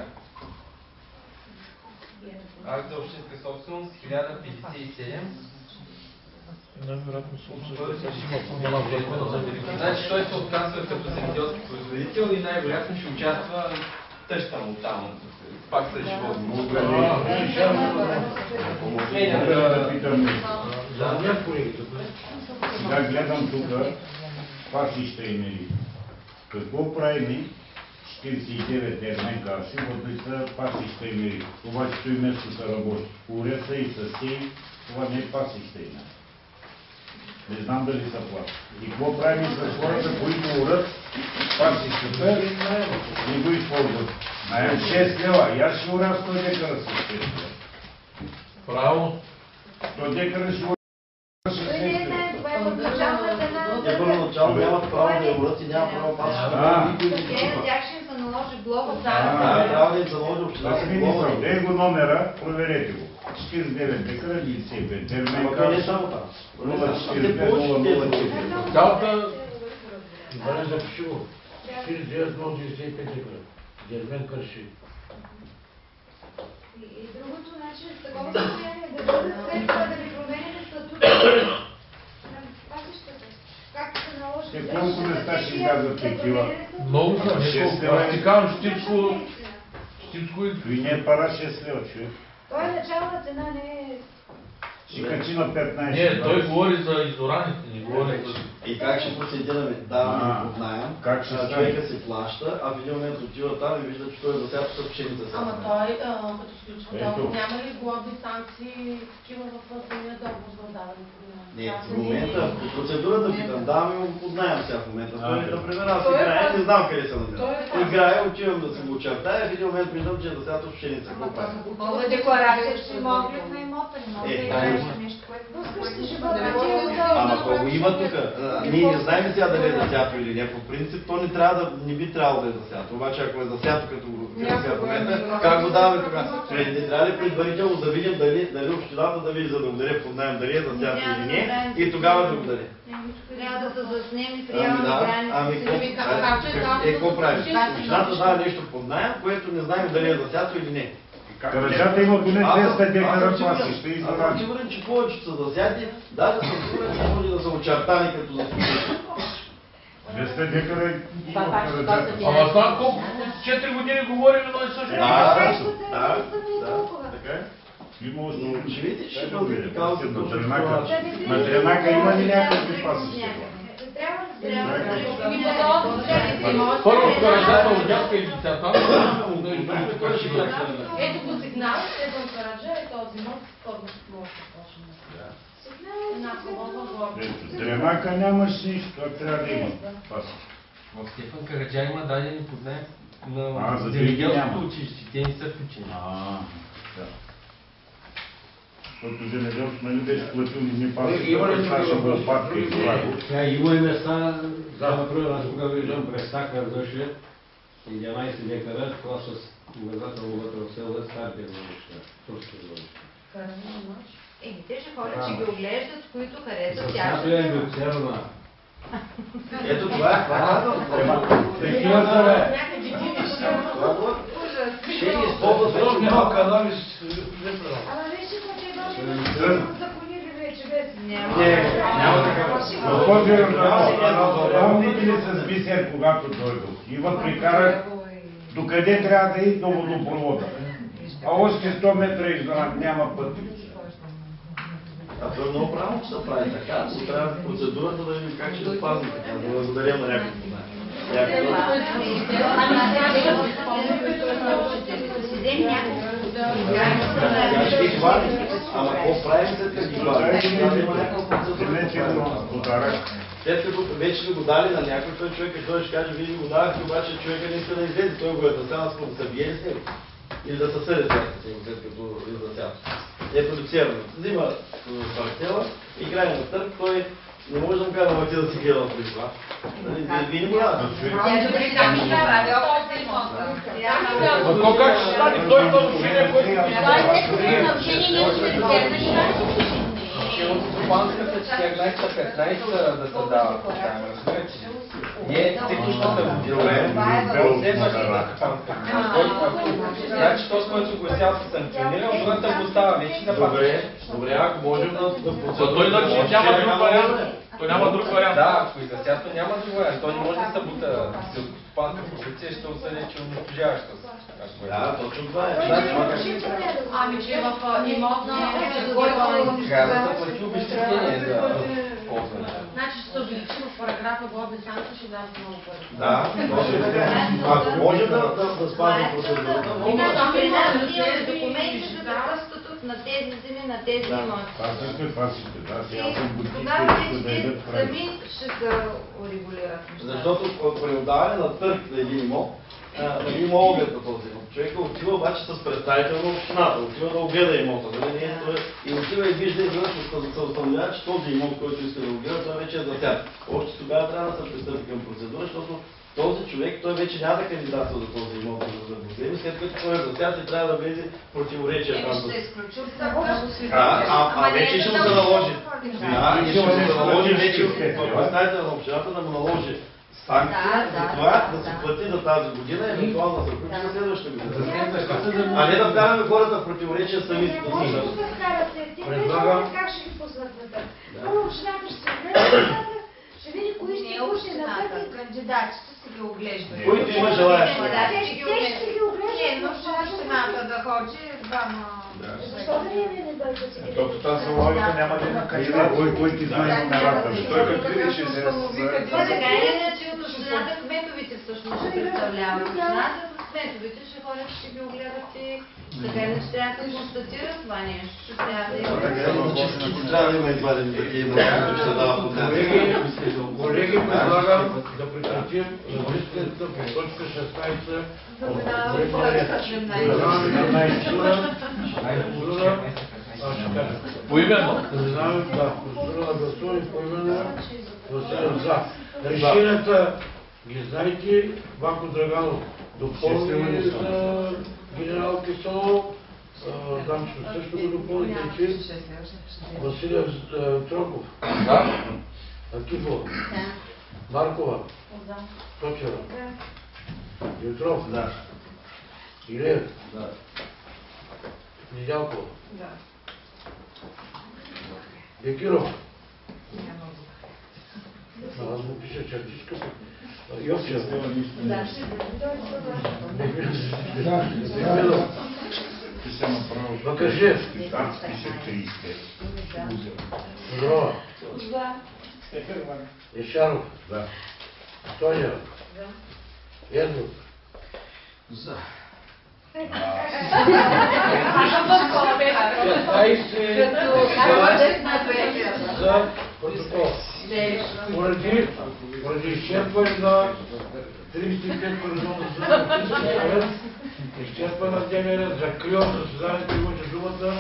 Акт за общинска собственост 1057. Най-вероятно Значи той се отказва като земеделски производител и най-вероятно ще участва тъща му там. Пак са животни. Сега гледам тук пасища и мери. Какво правим 49 ерменкаши, вътре пасища и мери. Това че той место се работи. Уреца и съсей, това не е пасища и мери. Не знам дали са плаща. И какво правим с хората, които урат пасищата и го използват? Наем 6 лева. И аз ще уря 100 декара с 6 лева. Право. 100 декара ще уря с 6 лева. Те първоначално нямат право да урат и няма право пасищата. На тях ще им се наложи глоба. Трябва да им се наложи общината. Дай го номера, проверете го. 49 декара, 95 Ама той не е само там. 045-004. Цялата... Иване, запиши го. 49-095 декара. Дермен Кърши. И другото, значи, с такова състояние да бъде след това да ви променяме статута. Пасищата. Както се наложи. Те колко места ще дадат такива? Много са. Аз ти казвам, Щипско и не е пара 6 лева, човек. Той начална цена не е... Ще качи на 15. Не, той говори за изораните, не говори за... И как ще процедираме? Даваме под наем, човека се плаща, а в един момент отива там и вижда, че той е засято с пшеница. Ама той, като сключва договор, няма ли глоби, санкции, такива в самия договор за отдаване? Не, в момента, по процедурата питам, даваме му под наем сега в момента. Той, например, аз играя, не знам къде се намира. Играя, отивам да се го очертая, в един момент виждам, че е засято с пшеница. Мога декларация, че има оглед на имота, не може да играеш нещо, което... Ама кой го има тук? ние не знаем сега дали е засято или не. По принцип, то не би трябвало да е засято. Обаче, ако е засято като сега в момента, как го даваме тогава? Не трябва ли предварително да видим дали общината да види, за да го даде под наем, дали е засято или не, и тогава да го даде. Трябва да заснем и приемаме границите. Какво правиш? Общината дава нещо под наем, което не знаем дали е засято или не. Караджата има поне 200 декара пасища и аз съм сигурен, че повечето са засяти, даже съм сигурен, че може да са очертани като заслужени. 200 декара има Караджата. Ама това колко? 4 години говорим едно и също. Да, така е. Но ще видите, че ще бъде така. На Тренака има ли някакви пасища? Първо в Караджата отдяска и децата. Ето го сигнал, ето в Караджа и този мод, който може да почне. Една свободна глава. Тренака нямаш нищо, а трябва да има пасища. В Стефан Караджа има дадени под наем на за земеделското училище. Те не са включени. Защото земеделството нали беше платил не пасища, Саша Бълпатка и това. Има и места, например, аз кога виждам през Сакър дошли 11 декара, това с указателно вътре в село е старите гранична. Турски гранична. Те ще ходят, че ги оглеждат, които харесват тях. тях. Ето това е Такива са, бе. Ще ги използват вече малка Ама вижте, че е законили вече без... Няма такава. Помните ли с Бисер, когато дойдох? Ива прикара докъде трябва да и до водопровода. А още 100 метра изгонат, няма път. А това е много правилно, че се прави така. Трябва процедурата да видим как ще спазим така. Да благодарим на някой. Ама какво правим след като ги хвалим? След като вече ви го дали на някой, той човек ще каже, вие го давахте, обаче човека не иска да излезе, той го е засял, да се бие ли с него? Или да се съде след като издасява. Е продуцирано. Взима парцела, играе на търг, той не може да му казва, ама ти да си гледа при това. Вие не му давате. Но как ще стане? Той нарушение, което... Стопанската 14-15 да се дава по тайма, разбирате ли? Не текущата година, следващата стопанска година. Значи този, който се гласял се санкционира, другата го остава вече на пасища. Добре, ако можем да Той значи няма друг вариант. Той няма друг вариант. Да, ако и засято няма друг вариант. Той не може да събута селскостопанска продукция, ще осъди, че унищожава. Да, точно това е. Ами, че в имотна трябва да се плати обезщетение за ползване. Значи ще се увеличи в параграфа глоби санкция, ще дам много пари. Да, ако може да спазим процедурата, При нас имаме документи за такъв статут на тези земи, на тези имоти. Пасите, да, сега съм Тогава вече сами ще се урегулират. защото при отдаване на търг на един имот, има оглед на този имот. Човека отива обаче с представител на общината, отива да огледа имота. И отива и вижда и да се установява, че този имот, който иска да огледа, той вече е засят. Още тогава трябва да се пристъпи към процедура, защото този човек, той вече няма да кандидатства за този имот, за да го вземе, след като той е засят и трябва да влезе противоречие. Ще изключи от вече ще му се наложи. Да, ще му се наложи вече представител на общината да му наложи санкция за това да се плати за тази година и евентуално да се включи за следващата година. А не да вкараме хората в противоречие сами си да се Предлагам... Как ще ги пуснат на търг? Първо общината ще се огледа, ще види кои ще пусне на търг. Кандидатите се ги оглеждат. Които има желаящи. Те ще ги оглеждат. Не, но общината да ходи, двама... Защо да не дойдат си? Защото тази логика няма да има къде. Кой ти знае номерата? Той като види, че се... Така или иначе от общината кметовите всъщност ще представляват. Общината с кметовите ще ходят, ще ги огледат и така иначе трябва да се констатира това нещо. Ще трябва да има... Трябва да има извадени такива, които ще дава под нас. Колеги, предлагам да прекратим разискването по точка 16 от Аз ще кажа. Поименно. Преминаваме, да, процедура на гласуване поименно. Василев за. Решенията ги знаете. Ванко Драганов допълни за генерал Кисо. Дамчев също го допълни. Василев Троков. Да. Акифова. Маркова. Точева. Димитров. Да. Илиев. Да. Недялкова. Да. Бекиров. Аз му пиша чертичка. Йовчев. Ти се направил. Бакашев. Да, списък 35. Тодорова. Ешаров. Да. Тоня. Езов. За. 15 за протокол. Поради изчерпване на 35 коридорно съвет, изчерпване на дневния ред, закривам заседанието, имате думата.